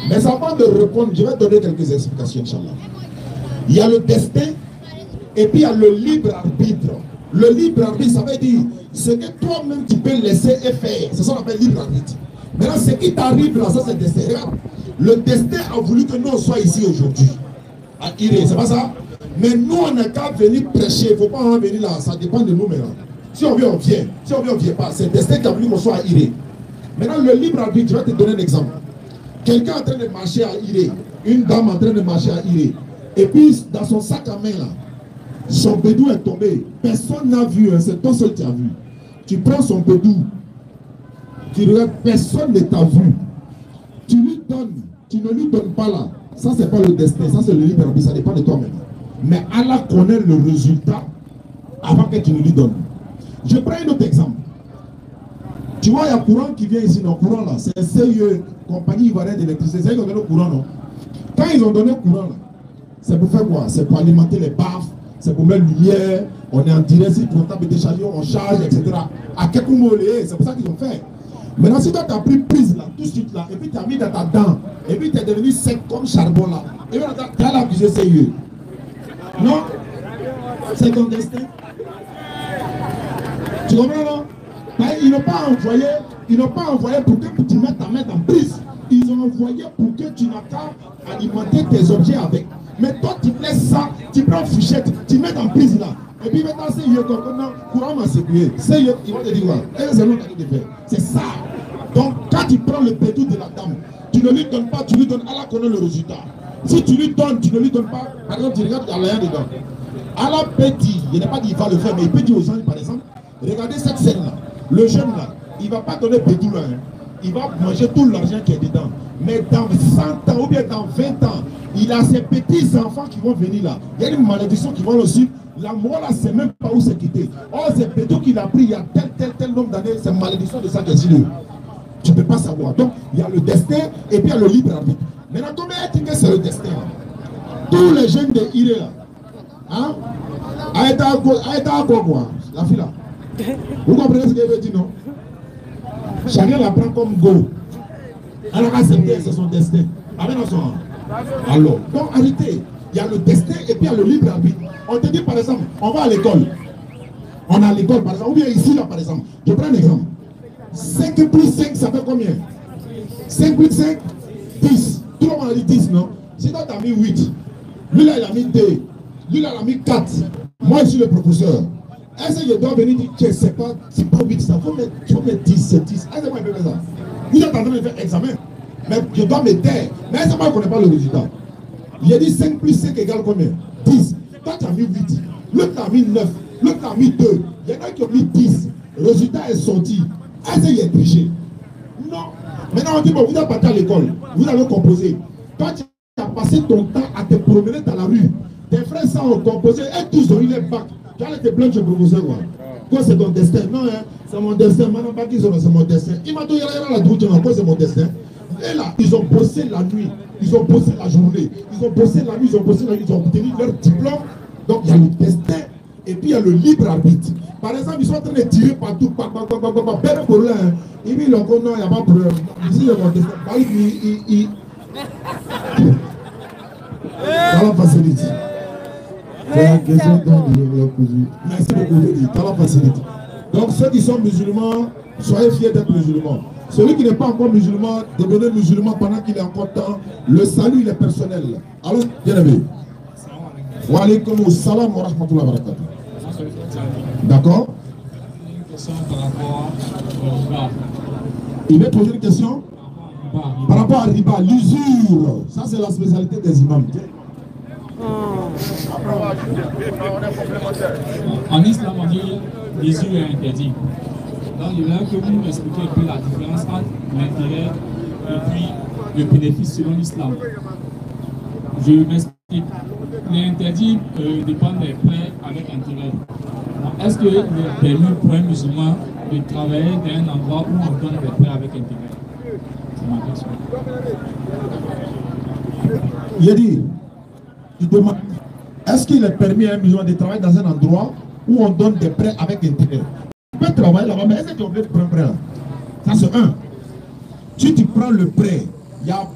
Mais ça va de répondre, je vais donner quelques explications, Inch'Allah. Il y a le destin, et puis il y a le libre arbitre. Le libre arbitre, ça veut dire ce que toi-même tu peux laisser et faire. C'est ça qu'on appelle libre arbitre. Maintenant, ce qui t'arrive là, ça c'est le destin. Regarde, le destin a voulu que nous soyons ici aujourd'hui. À Iré, c'est pas ça? Mais nous, on n'a qu'à venir prêcher. Il ne faut pas en venir là, ça dépend de nous maintenant. Si on vient, on vient. Si on vient, on ne vient pas. C'est le destin qui a voulu qu'on soit à Iré. Maintenant, le libre arbitre, je vais te donner un exemple. Quelqu'un en train de marcher à Iré, une dame en train de marcher à Iré, et puis dans son sac à main là, son bédou est tombé. Personne n'a vu, hein, c'est toi seul qui as vu. Tu prends son bédou, tu regardes, personne ne t'a vu. Tu lui donnes, tu ne lui donnes pas là. Ça, c'est pas le destin, ça c'est le libre arbitre, ça dépend de toi-même. Mais Allah connaît le résultat avant que tu ne lui donnes. Je prends un autre exemple. Tu vois, il y a courant qui vient ici, non, courant là, c'est un sérieux compagnie ivoirienne d'électricité, c'est eux qui ont donné le courant, non? Quand ils ont donné le courant là, c'est pour faire quoi? C'est pour alimenter les baffes, c'est pour mettre lumière, on est en direct, si le portable est déchargé, on charge, etc. À Kekoumolé, c'est pour ça qu'ils ont fait. Maintenant, si toi tu as pris prise là, tout de suite là, et puis tu as mis dans ta dent, et puis tu es devenu sec comme charbon là, et puis tu as l'accusé sérieux. Non? C'est ton destin. Tu comprends, non? Ils n'ont pas envoyé pour que tu mettes ta main en prise. Ils ont envoyé pour que tu n'as qu'à alimenter tes objets avec. Mais toi, tu laisses ça, tu prends fichette, tu mets en prise là. Et puis maintenant, c'est eux qui courant m'a sécurisé. C'est eux qui vont te dire, ouais, c'est ça. Donc, quand tu prends le pédou de la dame, tu ne lui donnes pas, tu lui donnes, Allah connaît le résultat. Si tu lui donnes, tu ne lui donnes pas, par exemple, tu regardes Allah dedans. Allah peut dire, il n'a pas dit qu'il va le faire, mais il peut dire aux gens, par exemple, regardez cette scène-là. Le jeune là, il ne va pas donner pédou là. Hein. Il va manger tout l'argent qui est dedans. Mais dans 100 ans ou bien dans 20 ans, il a ses petits enfants qui vont venir là. Il y a une malédiction qui va le suivre. La mort là, c'est même pas où c'est quitté. Oh, c'est pédou qu'il a pris il y a tel nombre d'années. C'est malédiction de ça qui est sur lui. Tu ne peux pas savoir. Donc, il y a le destin et puis il y a le libre arbitre. Maintenant, comment est-ce que c'est le destin? Tous les jeunes de Iré là, hein? Aïta quoi, la fille là. Vous comprenez ce qu'elle veut dire, non? Chacun la prend comme go. Alors, c'est son destin. Alors, donc arrêtez. Il y a le destin et puis il y a le libre arbitre. On te dit par exemple, on va à l'école. On est à l'école par exemple, ou bien ici là par exemple. Je prends un exemple. 5 plus 5, ça fait combien? 5 plus 5, 10. Tout le monde a dit 10, non? Si toi tu as mis 8, lui là il a mis 2, lui là il a mis 4. Moi je suis le professeur. Est-ce que je dois venir dire que c'est pas 8, ça faut mettre 10, c'est 10. Est-ce que moi je peux faire ça? Vous êtes en train de faire examen, mais je dois me taire. Mais est-ce que moi je ne connais pas le résultat? J'ai dit 5 plus 5 égale combien? 10. Toi tu as mis 8, l'autre a mis 9, l'autre a mis 2. Il y en a qui ont mis 10. Le résultat est sorti. Est-ce qu'il est triché? Non. Maintenant on dit bon, vous êtes parti à l'école, vous allez composer. Toi tu as passé ton temps à te promener dans la rue. Tes frères ça ont composé et tous ont eu les bacs. Tu allais te plaindre chez le professeur quoi. Quoi c'est ton destin? Non hein, c'est mon destin. Maintenant pas qu'ils ont, c'est mon destin. Il m'a dit il y a la droite, quoi c'est mon destin? Et là, ils ont bossé la nuit, ils ont bossé la journée, ils ont bossé la nuit, ils ont bossé la nuit, ils ont obtenu leur diplôme. Donc il y a le destin et puis il y a le libre arbitre. Par exemple, ils sont en train de tirer partout, pas de problème. Ils disent non, il n'y a pas de problème. Ici, il y a mon destin. Dans la facilité. C'est la question dont je voulais poser. Merci beaucoup, dans la facilité. Donc ceux qui sont musulmans, soyez fiers d'être musulmans. Celui qui n'est pas encore musulman, devenez musulman pendant qu'il est encore temps. Le salut, il est personnel. Alors, bien aimé. Wa alaykoum salam wa rahmatullahi wa barakatuh. D'accord? Une question par rapport au riba. Il veut poser une question par rapport à riba, l'usure. Ça, c'est la spécialité des imams. En islam, on dit les yeux est interdit. Donc, il a que vous m'expliquez un peu la différence entre l'intérêt et puis le bénéfice selon l'islam. Je m'explique. L'interdit dépend des prêts avec intérêt. Est-ce qu'il est permis pour un musulman de travailler dans un endroit où on donne des prêts avec intérêt? C'est ma question. Il a dit, il demande, est-ce qu'il est permis à un musulman de travailler dans un endroit où on donne des prêts avec intérêt? Tu peux travailler là-bas, mais est-ce que tu es obligé de prendre un prêt là? Ça c'est un. Si tu prends le prêt, il y a,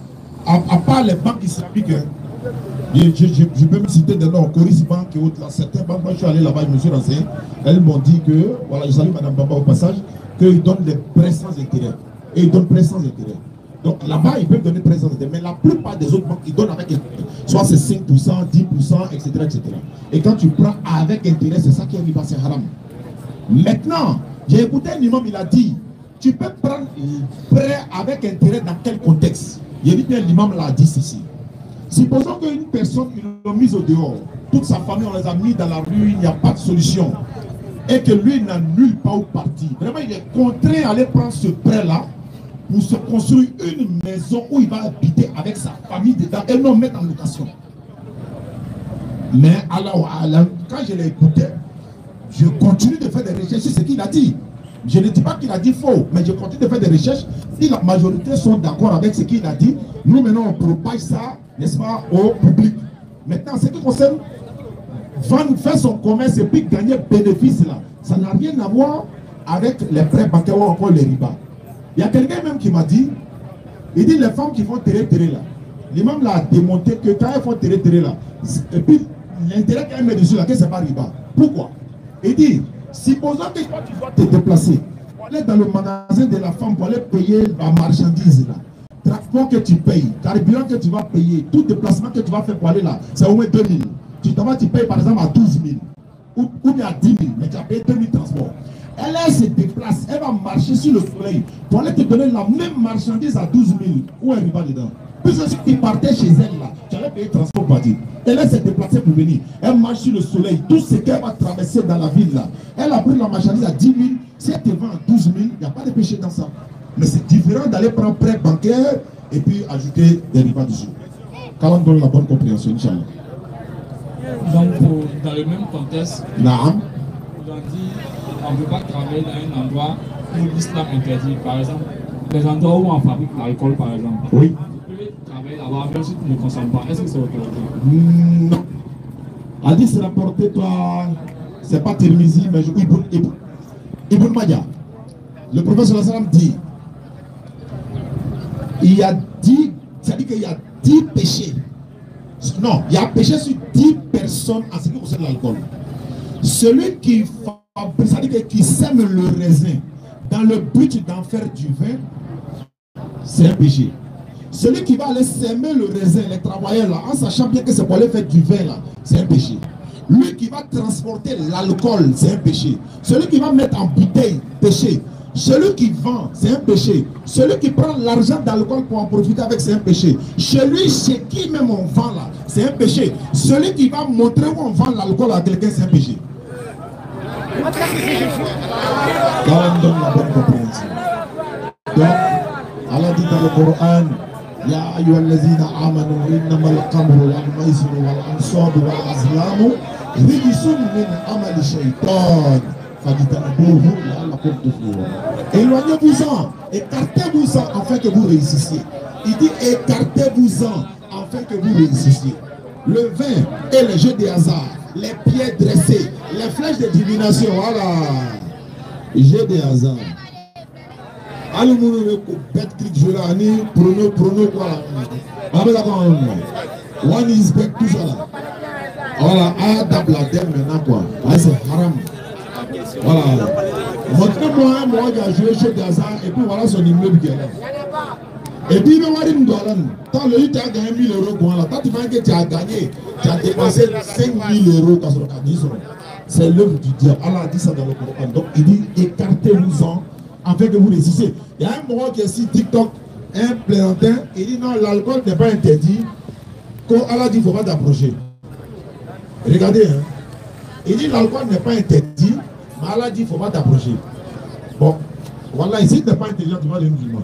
à part les banques islamiques, hein, je peux me citer des noms, Coris Bank et autres, là, certaines banques, moi je suis allé là-bas, je me suis renseigné, elles m'ont dit que, voilà, je salue Madame Bamba au passage, qu'ils donnent des prêts sans intérêt. Et ils donnent prêts sans intérêt. Donc là-bas, ils peuvent donner prêts sans intérêt, mais la plupart des autres banques, ils donnent avec intérêt. Soit c'est 5%, 10%, etc., etc. Et quand tu prends avec intérêt, c'est ça qui est riba, c'est haram. Maintenant, j'ai écouté un imam, il a dit, tu peux prendre prêt avec intérêt dans quel contexte? Il dit bien, l'imam l'a dit ceci. Supposons qu'une personne, ils l'ont mise au dehors, toute sa famille, on les a mis dans la rue, il n'y a pas de solution, et que lui n'a nulle part où partir. Vraiment, il est contraint à aller prendre ce prêt-là pour se construire une maison où il va habiter avec sa famille dedans et non mettre en location. Mais alors, quand je l'ai écouté, je continue de faire des recherches sur ce qu'il a dit. Je ne dis pas qu'il a dit faux, mais je continue de faire des recherches. Si la majorité sont d'accord avec ce qu'il a dit, nous maintenant on propage ça, n'est-ce pas, au public. Maintenant, ce qui concerne faire son commerce et puis gagner bénéfice là, ça n'a rien à voir avec les prêts bancaires ou encore les riba. Il y a quelqu'un même qui m'a dit, il dit les femmes qui font terre là, l'imam l'a démonté que quand elles font terre là, et puis l'intérêt qu'elles mettent dessus là, que c'est pas riba. Pourquoi? Il dit, supposons que toi tu dois te déplacer, pour aller dans le magasin de la femme, pour aller payer la marchandise là, transport que tu payes, carburant que tu vas payer, tout déplacement que tu vas faire pour aller là, c'est au moins 2 000. Tu payes par exemple à 12 000 ou bien à 10 000, mais tu as payé 2 000 transports. Elle se déplace, elle va marcher sur le soleil pour aller te donner la même marchandise à 12 000. Où elle va dedans? Puisque si tu partais chez elle là, tu allais payer transport par dire. Elle s'est déplacée pour venir. Elle marche sur le soleil. Tout ce qu'elle va traverser dans la ville là, elle a pris la marchandise à 10 000. Si elle te vend à 12 000, il n'y a pas de péché dans ça. Mais c'est différent d'aller prendre prêt bancaire et puis ajouter des rivats dessus. Quand on donne la bonne compréhension, Inch'Allah. Donc, dans le même contexte, Naam. on dit on ne peut pas travailler dans un endroit où l'islam interdit. Par exemple, les endroits où on fabrique l'alcool, par exemple. Oui. Tu peux travailler là-bas, même si tu ne consommes pas. Est-ce que c'est autorisé? Non. Hadith c'est rapporté par, c'est pas Tirmizi, mais Ibn Majah. Le prophète sallallahu alayhi wa sallam dit, il y a 10, c'est-à-dire qu'il y a 10 péchés. Non, il y a péché sur 10 personnes en ce qui concerne l'alcool. Celui qui fabrique, c'est-à-dire qui sème le raisin dans le but d'en faire du vin, c'est un péché. Celui qui va aller s'aimer le raisin, les travailleurs là, en sachant bien que c'est pour aller faire du vin là, c'est un péché. Lui qui va transporter l'alcool, c'est un péché. Celui qui va mettre en bouteille, péché. Celui qui vend, c'est un péché. Celui qui prend l'argent d'alcool pour en profiter avec, c'est un péché. Celui chez qui même on vend là, c'est un péché. Celui qui va montrer où on vend l'alcool à quelqu'un, c'est un péché. Quand on donne la bonne compréhension. Donc, Allah dit dans le Coran, يا أيها الذين آمنوا إنما الخمر والميسر والأنصاب والأزلام رجس من عمل الشيطان فاجتنبوه لعلكم تفلحون. Éloignez-vous-en, écartez-vous-en afin que vous réussissiez. Il dit écartez-vous-en afin que vous réussissiez. Le vin et les jeux de hasard, les pieds dressés, les flèches de divination, voilà. Jeux de hasard. Allez, vous bête clic, je l'ai prono quoi là. Avec la one is back, tout ça là. Voilà, adab la dème maintenant quoi. Là c'est haram. Voilà. Montrez-moi, moi j'ai joué chez Gaza et puis voilà son immeuble qui est là. Et puis il va dire tant le tu as gagné 1 000 euros quoi là. Quand tu vois que tu as gagné, tu as dépensé 5 000 euros quand c'est l'œuvre du diable. Allah a dit ça dans le Coran. Donc il dit écartez-vous-en afin que vous réussissiez. Il y a un moment qui est sur TikTok, un plaisantin, il dit non, l'alcool n'est pas interdit. Quand Allah dit qu'il ne faut pas t'approcher. Regardez, hein. Il dit l'alcool n'est pas interdit, mais Allah dit il ne faut pas t'approcher. Bon, voilà, ici, tu n'es pas intelligent, tu vas devenir musulman.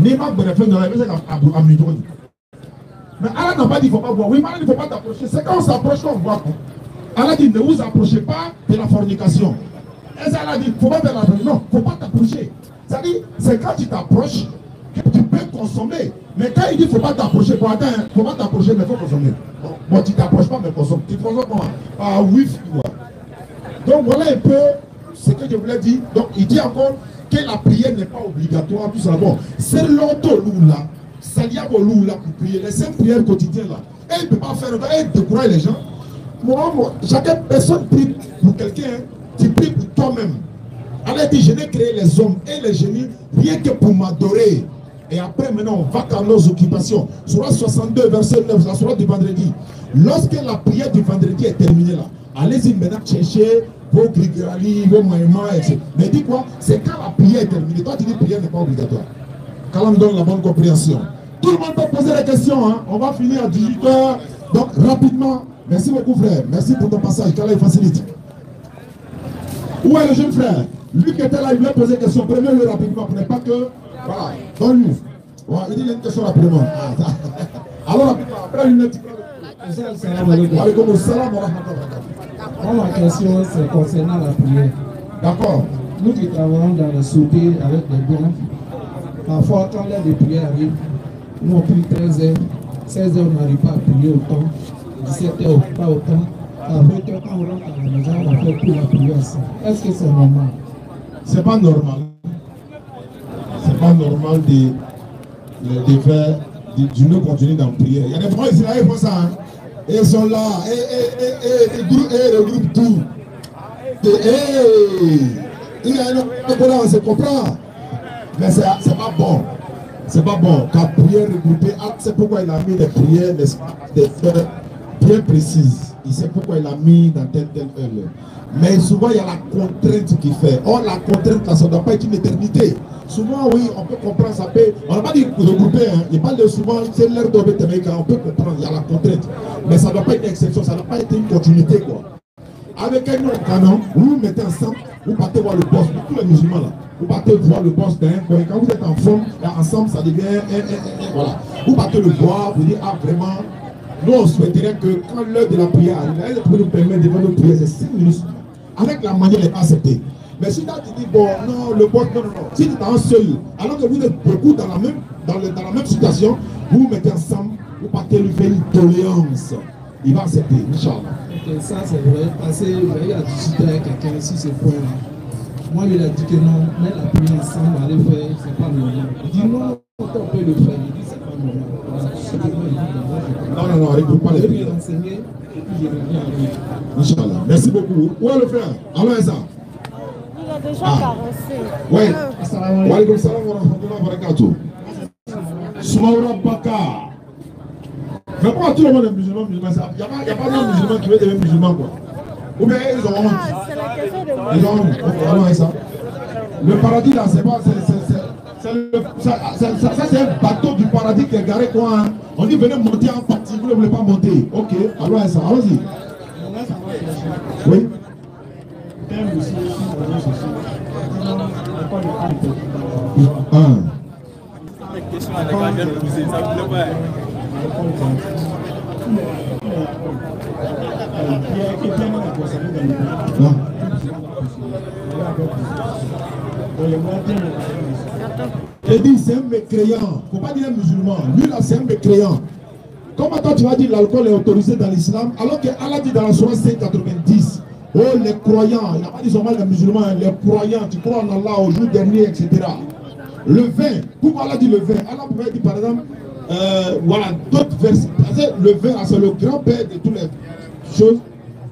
Mais Allah n'a pas dit qu'il ne faut pas boire. Oui, mais Allah ne faut pas t'approcher. C'est quand on s'approche qu'on boit. Allah dit ne vous approchez pas de la fornication. Et ça, Allah dit il ne faut pas faire la fornication. Non, il ne faut pas t'approcher. C'est-à-dire, c'est quand tu t'approches que tu peux consommer. Mais quand il dit il ne faut pas t'approcher, il ne faut pas t'approcher, mais il faut consommer. Bon, tu ne t'approches pas, mais consomme. Tu consommes comment? Ah oui, donc voilà un peu ce que je voulais dire. Donc il dit encore que la prière n'est pas obligatoire, tout ça. Bon, c'est l'auto-loula, Saliabo-loula pour prier, les 5 prières quotidiennes là. Et il ne peut pas faire, et décourager les gens. Moi, chaque personne prie pour quelqu'un, tu pries pour toi-même. Allah dit, je n'ai créé les hommes et les génies rien que pour m'adorer. Et après, maintenant, on va dans nos occupations. Surah 62, verset 9, la surah du vendredi. Lorsque la prière du vendredi est terminée là, allez-y maintenant chercher vos grigari, vos maïmas, etc. Mais dis quoi? C'est quand la prière est terminée. Toi, tu dis que la prière n'est pas obligatoire. Quand on donne la bonne compréhension. Tout le monde peut poser des questions. Hein? On va finir à 18h. Donc, rapidement, merci beaucoup, frère. Merci pour ton passage. Qu'Allah facilite. Où est le jeune frère? Lui qui était là, il voulait poser des questions. Prenez-le rapidement. Pour ne pas que. Voilà. Donne-lui. Voilà. Il dit qu'il y a une question rapidement. Alors, après, une autre. Moi, ma question, c'est concernant la prière. D'accord. Nous qui travaillons dans le sauté avec les blancs, parfois, quand l'heure de prière arrive, nous on prie 13h, 16h, on n'arrive pas à prier autant, 17h, pas autant. À 20h, quand on rentre à la maison, on fait plus la prière. Est-ce que c'est normal? C'est pas normal. C'est pas normal de faire du ne continuer dans la prière. Il y a des fois ici là, ils font ça. Hein. Et ils sont là. Et le groupe tout. Il y a un autre là, on se comprend. Mais c'est pas bon. C'est pas bon. Car prière regroupée, c'est pourquoi il a mis des prières bien précises. Il sait pourquoi il a mis dans telle heure. Mais souvent, il y a la contrainte qui fait. Or, la contrainte, là, ça ne doit pas être une éternité. Souvent, oui, on peut comprendre, ça peut. On n'a pas dit regrouper, hein. Il parle de souvent, c'est l'heure de Bétéméka, on peut comprendre, il y a la contrainte. Mais ça ne doit pas être une exception, ça ne doit pas être une continuité, quoi. Avec un autre canon, vous vous mettez ensemble, vous partez voir le boss, tous les musulmans là. Vous partez voir le boss d'un coin. Quand vous êtes en forme, là, ensemble, ça devient voilà. Vous partez le voir, vous dites, ah, vraiment, nous, on souhaiterait que quand l'heure de la prière arrive, elle peut nous permettre de faire nos prières, c'est 5 minutes. Avec la manière, elle n'est pas acceptée. Mais si tu dis, bon, non, le boss, non. Si tu es en seul, alors que vous êtes beaucoup dans la même situation, vous vous mettez ensemble, vous partez lui faire une tolérance. Il va accepter, Inch'Allah. Ok, ça c'est vrai, parce que il a discuté avec quelqu'un sur ce point-là. Moi, il a dit que non, mais la prière ensemble, aller faire, c'est pas normal. Il dit non, on peut le faire. Il dit c'est pas normal. Non, regroupe pas les prières. Enseigner, et puis je reviens à lui. Inch'Allah. Merci beaucoup. Où est le frère? Alors, ça. Il a déjà caressé. Oui. Wa alaykoum salam wa rahmatullahi wa barakatuh. Soumaoura Baka. Mais pourquoi tout le monde est musulman? Il n'y a pas de musulman qui veut devenir musulman, quoi. Ou bien ils ont honte. C'est la question de moi. Ils ont honte. Alors, ça. Le paradis, là, c'est pas. Ça, c'est un bateau du paradis qui est garé, quoi. Hein. On dit venez monter en partie, vous ne voulez pas monter. Ok, alors ça, allons-y. Oui. Il dit c'est un mécréant. Il ne faut pas dire un musulman. Lui là c'est un mécréant. Comment toi tu vas dire l'alcool est autorisé dans l'islam alors que Allah dit dans la Sourate 590, oh les croyants, il n'a pas dit seulement les musulmans, les croyants, tu crois en Allah au jour dernier, etc. Le vin, pourquoi Allah dit le vin? Allah pouvait dire par exemple, voilà, d'autres versets. Le vin, c'est le grand-père de toutes les choses,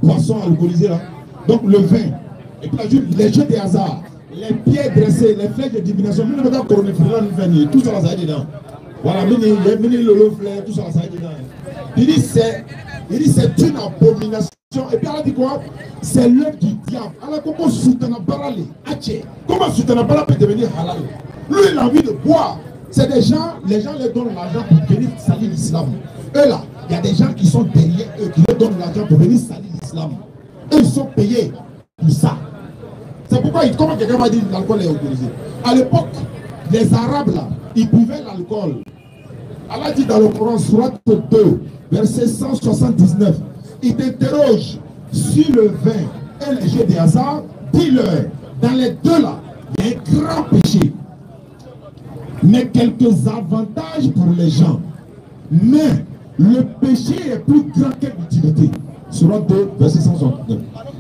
poissons alcoolisés là. Donc le vin, et puis les jeux de hasard, les pieds dressés, les flèches de divination, tout ça là, ça est dedans. Voilà, les mini lolo fleurs, tout ça là, ça est dedans. Il dit c'est une abomination. Et puis Allah dit quoi? C'est l'œuvre du diable. Alors comment soutenir comment soutenir peut devenir halal? Lui il a envie de boire. C'est des gens, les gens leur donnent l'argent pour venir salir l'islam. eux là, il y a des gens qui sont derrière eux, qui leur donnent l'argent pour venir salir l'islam. Eux, ils sont payés pour ça. C'est pourquoi, comment quelqu'un va dire que l'alcool est autorisé? À l'époque, les Arabes là, ils buvaient l'alcool. Allah dit dans le Coran, Sourate 2, verset 179, il t'interroge sur le vin et les jeux de hasard, dis-leur, dans les deux là, il y a un grand péché, mais quelques avantages pour les gens. Mais le péché est plus grand que l'utilité. Sourate 2, verset 169.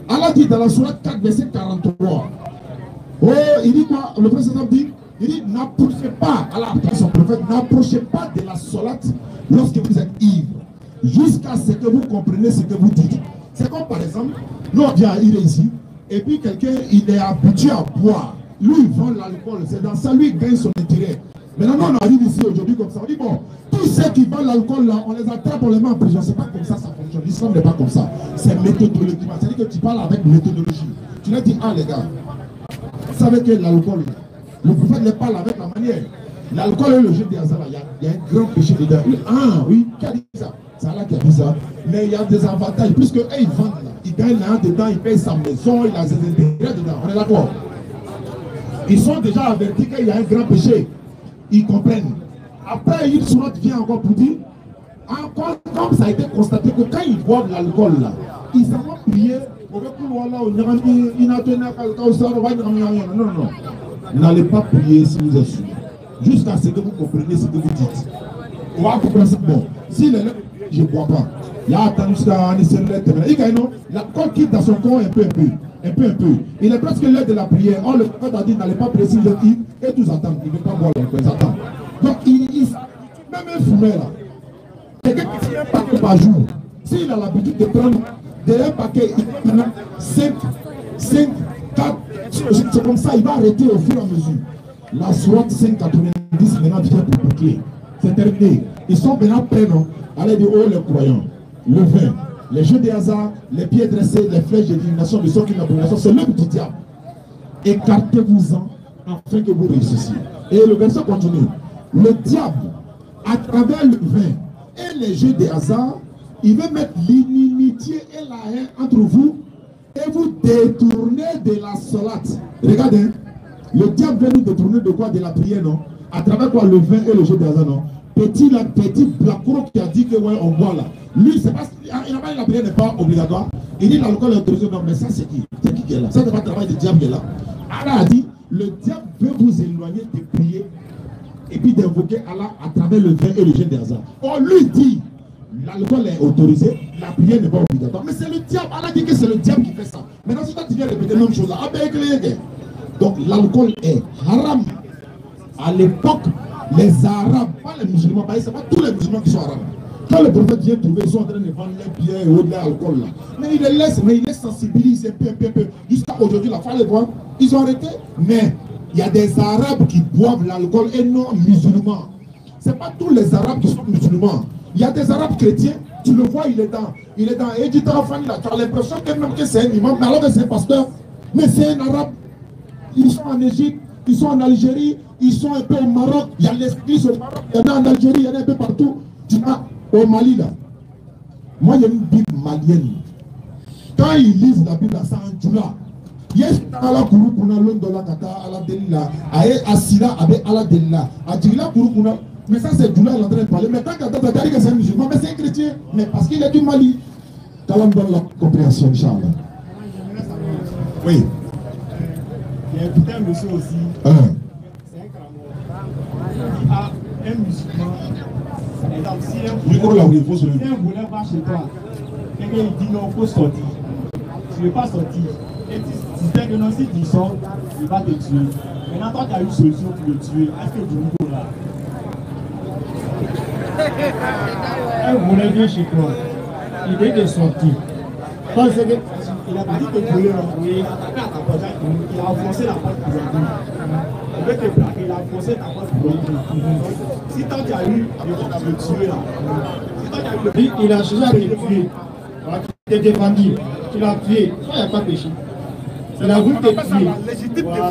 Allah dit dans la Sourate 4, verset 43. Oh, il dit quoi? Le président dit, il dit, n'approchez pas, Allah a son prophète, n'approchez pas de la solate lorsque vous êtes ivre, jusqu'à ce que vous compreniez ce que vous dites. C'est comme par exemple, nous on vient il est ici, et puis quelqu'un, il est habitué à boire. Lui, il vend l'alcool, c'est dans ça, lui, il gagne son intérêt. Maintenant, on arrive ici aujourd'hui comme ça, on dit, bon, tous ceux qui vendent l'alcool là, on les attrape, on les met en prison. C'est pas comme ça, ça fonctionne. L'islam n'est pas comme ça. C'est méthodologie. C'est-à-dire que tu parles avec méthodologie. Tu leur dis, ah les gars, vous savez que l'alcool, le prophète les parle avec la manière. L'alcool et le jeu de hasard, il y a un grand péché dedans. Ah oui, qui a dit ça? C'est Allah qui a dit ça. Mais il y a des avantages, puisque eux, ils vendent là. Ils gagnent là dedans, ils payent sa maison, il a ses intérêts dedans. On est d'accord? Ils sont déjà avertis qu'il y a un grand péché. Ils comprennent. Après, une sourate vient encore pour dire, encore comme ça a été constaté que quand ils boivent l'alcool là, ils s'en vont prier. Non, non. N'allez pas prier si vous êtes sûr. Jusqu'à ce que vous compreniez ce que vous dites. On va comprendre ça. Bon, si je ne bois pas, il y a attendu jusqu'à l'alcool quitte dans son corps un peu. Il est presque l'heure de la prière. On le prophète a dit, n'allez pas prier si vous êtes ivre, et tous attendent. Ils ne veulent pas boire l'alcool, ils attendent. Donc, même un fumeur là, quelqu'un qui fait un paquet par jour, s'il a l'habitude de prendre un paquet, il en a 5, 4, c'est comme ça, il va arrêter au fur et à mesure. La sourate 590 maintenant vient pour boucler. C'est terminé. Ils sont maintenant prêts, non? Allez dire, oh les croyants, le vin, les jeux de hasard, les pieds dressés, les flèches de divination, de sorte d'abomination, c'est l'œuvre du diable. Écartez-vous-en afin que vous réussissiez. Et le verset continue. Le diable, à travers le vin et les jeux de hasard, il veut mettre l'inimitié et la haine entre vous et vous détourner de la solate. Regardez, le diable veut nous détourner de quoi? De la prière, non? À travers quoi? Le vin et le jeu de hasard, non? Petit Blacro qui a dit que ouais, on boit là. Lui, c'est pas, il n'a pas dit la prière n'est pas obligatoire. Il dit l'alcool est autorisé. Non, mais ça c'est qui? C'est qui est là? Ça c'est pas le travail du diable qui est là. Allah a dit, le diable veut vous éloigner de prier et puis d'invoquer Allah à travers le vin et le jeu de hasard. On lui dit, l'alcool est autorisé, la prière n'est pas obligatoire. Mais c'est le diable. Allah dit que c'est le diable qui fait ça. Maintenant, si toi tu viens répéter la même chose là, donc l'alcool est haram. À l'époque, les Arabes, pas les musulmans, c'est pas tous les musulmans qui sont arabes. Quand le prophète vient trouver, ils sont en train de vendre les biens et de l'alcool là. Mais il les sensibilise un peu. Jusqu'à aujourd'hui, la femme les voit, ils ont arrêté. Mais il y a des Arabes qui boivent l'alcool et non musulmans. Ce n'est pas tous les Arabes qui sont musulmans. Il y a des Arabes chrétiens, tu le vois, il est dans Edita Afani là. Tu as l'impression que même que c'est un imam, mais alors que c'est un pasteur. Mais c'est un Arabe. Ils sont en Égypte, ils sont en Algérie, ils sont un peu au Maroc. Il y a l'église au Maroc, il y en a en Algérie, il y en a un peu partout. Tu vois, au Mali là. Moi, il y a une Bible malienne. Quand ils lisent la Bible, c'est en Djoula. Yes, ala kuru kuna londo la kata ala delila. Aye asila abe ala delila. Adjila kuru kuna. Mais ça c'est Djoula, il est en train de parler. Mais quand tu as dit que c'est un musulman, mais c'est un chrétien. Mais parce qu'il est du Mali. Qu'Allah donne la compréhension, Inch'Allah. Oui. Il y a écouté un monsieur aussi. C'est un cramon. Ah, un musulman. Exemple, si un voleur va chez toi, et qu'il dit non, il faut sortir. Tu ne veux pas sortir. Et tu sais que non, si tu sors, il va te tuer. Maintenant, toi, tu as une solution pour le tuer. Est-ce que tu veux là? Un voleur vient chez toi. Il vient de sortir. Parce qu'il a dit que tu voulais l'envoyer, il a enfoncé la porte pour l'envoyer. Il veut te plaquer, il a enfoncé ta porte pour l'envoyer. Si tant tu as eu, il va te tuer là. Si tant tu as eu, il a cherché à te tuer. Tu t'es défendu, tu l'as tué. Ça, il n'y a pas de péché. Il a voulu te tuer. Voilà.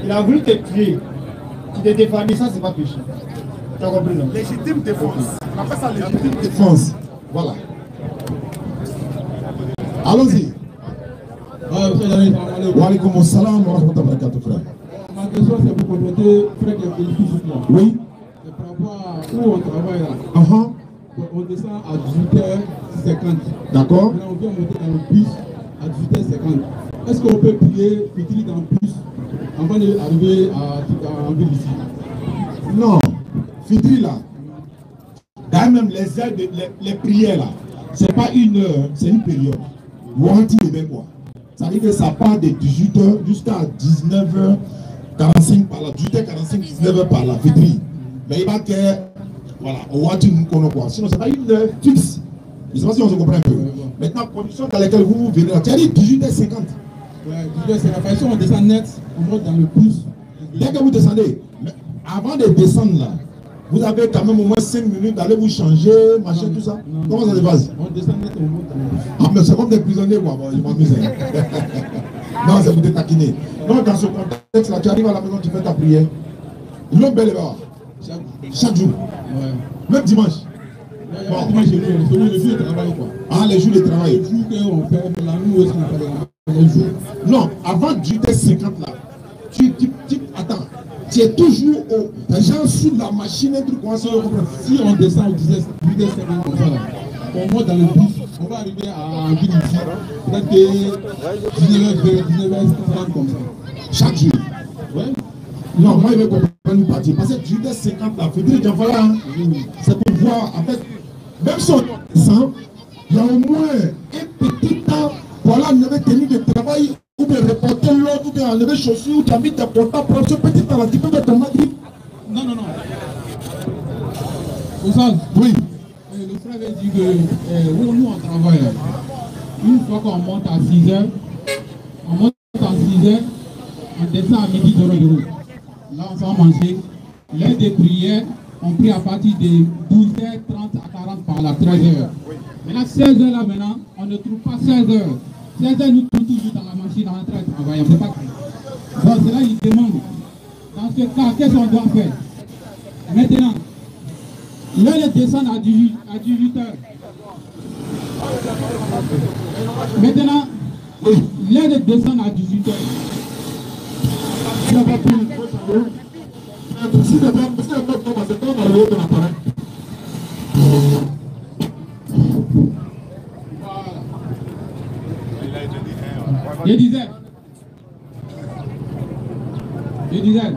Il a voulu te tuer. Tu t'es défendu, ça, c'est pas péché. Tu as compris, non? Légitime défense. On appelle ça légitime défense. Voilà. Allons-y. Wa alaykoum salam wa rahmatullahi wa barakatuh, frère. Ma question c'est pour compléter frère qui a fait tout là. Oui. Par rapport à où on travaille là. On descend à 18h50. D'accord. On vient monter dans le bus à 18h50. Est-ce qu'on peut prier Fitri dans le bus avant d'arriver en ville ici? Non. Fitri là. Quand même les prières là. C'est pas une heure, c'est une période. Vous avez quoi? Ça veut dire que ça part de 18h jusqu'à 19h45 par là. 18h45, 19h par là. Fitri. Mais il va que. Voilà, au Wati nous connaissons quoi. Sinon, c'est pas une heure fixe. Je ne sais pas si on se comprend un peu. Maintenant, conditions dans lesquelles vous venez là. Tu as dit 18h50. Ouais, 18h50. Si on descend net, on monte dans le bus. Dès que vous descendez, avant de descendre là, vous avez quand même au moins 5 minutes d'aller vous changer, machin, tout ça. Comment ça se passe? On descend net, on monte dans le bus. Ah, mais c'est comme des prisonniers, quoi. Bon, je m'amuse. Non, c'est pour te taquiner. Donc, dans ce contexte là, tu arrives à la maison, tu fais ta prière. L'homme bel chaque jour. Ouais. Même dimanche. Bon, dimanche, c'est le jour de travail, quoi. Ah, les jours de travail. Les jours qu'on fait, la nuit, est-ce qu'on fait les jours? Non, avant 18h50 là, tu attends. Tu es toujours au. Les gens sur la machine, un truc comme ça. Si on descend au 18h50 comme ça, là, on monte dans le bus, on va arriver à ville ici, peut-être que 19h50 comme ça. Chaque jour. Ouais. Non, moi, il veut comprendre une partie. Parce que 18h50 là, Fédéric Diafala, c'est pour voir, en fait, même si on descend, il y a au moins un petit temps pour aller enlever tenue de travail, ou bien reporter l'autre, ou bien enlever chaussures, ou tu as mis tes portables pour ce petit temps là, tu peux mettre ton mari. Non. Ousmane, oui. Le frère avait dit que nous on travaille là. Une fois qu'on monte à 6h, on monte à 6h, on descend à midi 00. Là on va manger. L'heure des prières, on prie à partir de 12h30 à 40 par là, 13h. Maintenant 16h là maintenant, on ne trouve pas 16h. 16h nous trouvons toujours dans la machine en train de travailler, on ne peut pas. Donc c'est là il demande. Dans ce cas, qu'est-ce qu'on doit faire? Maintenant, l'heure de descendre à 18h. Maintenant, l'heure de descendre à 18h. Je disais,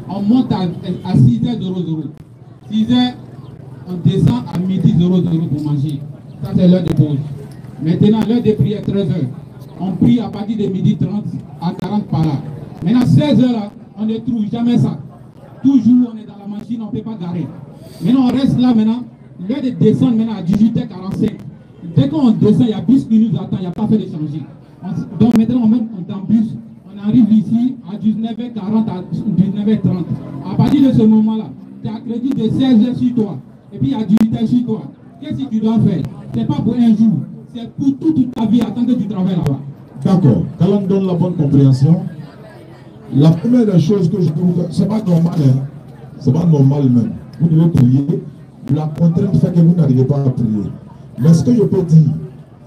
on monte à 6h00. 6h, on descend à midi 00 pour manger. Ça, c'est l'heure de pause. Maintenant, l'heure de prière, 13h. On prie à partir de midi 30 à 40 par là. Maintenant, 16h, là, on ne trouve jamais ça. Toujours, on est dans la machine, on ne peut pas garer. Maintenant, on reste là maintenant. L'heure de descendre maintenant à 18h45. Dès qu'on descend, il y a 10 minutes d'attente, il n'y a pas fait de changer. Donc maintenant, on met en bus. On arrive ici à 19h40 à 19h30. À partir de ce moment-là, tu as crédit de 16h sur toi. Et puis il y a 18h sur toi. Qu'est-ce que tu dois faire? Ce n'est pas pour un jour. C'est pour toute ta vie, attendre que tu travailles là-bas. D'accord. Quand on donne la bonne compréhension, la première des choses que je peux vous dire, c'est pas normal. Hein? C'est pas normal même. Vous devez prier. La contrainte fait que vous n'arrivez pas à prier. Mais ce que je peux dire,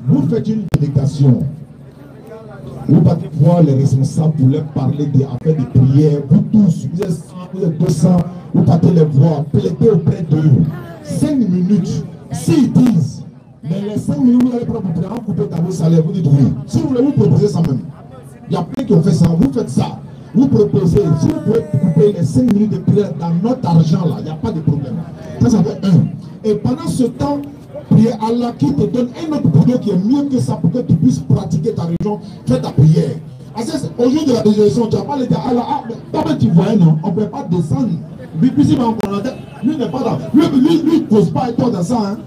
vous faites une délégation. Vous partez voir les responsables pour leur parler des affaires de prière. Vous tous, vous êtes 100, vous êtes 200, vous partez les voir, plaider auprès d'eux. 5 minutes, s'ils disent, mais les 5 minutes, vous allez prendre pour prendre, couper dans vos salaires, vous dites oui. Si vous voulez, vous proposez ça même. Il y a plein qui ont fait ça, vous faites ça. Vous proposez, si vous pouvez couper les 5 minutes de prière dans notre argent là, il n'y a pas de problème. Ça fait un. Et pendant ce temps, prier Allah qui te donne un autre boulot qui est mieux que ça pour que tu puisses pratiquer ta religion, fais ta prière. Au jour de la résurrection, tu n'as pas le dire Allah, ah, mais tu vois, non, on ne peut pas descendre. Lui n'est pas là. Lui ne cause pas et toi dans ça. Hein.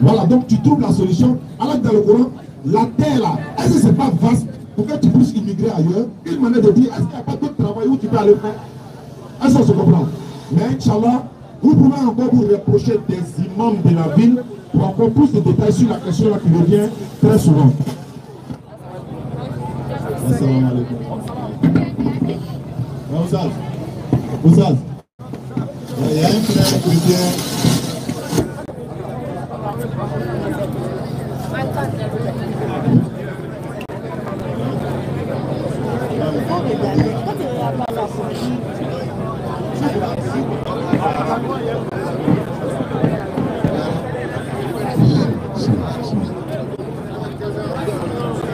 Voilà, donc tu trouves la solution. Allah dans le Coran, la terre là, est-ce que ce n'est pas vaste pour que tu puisses immigrer ailleurs? Une manière de dire, est-ce qu'il n'y a pas d'autre travail où tu peux aller faire? Est-ce qu'on se comprend? Mais Inch'Allah, vous pouvez encore vous reprocher des imams de la ville pour encore plus de détails sur la question là qui revient très souvent. Assalamu alaikum. Oussaz. un frère chrétien.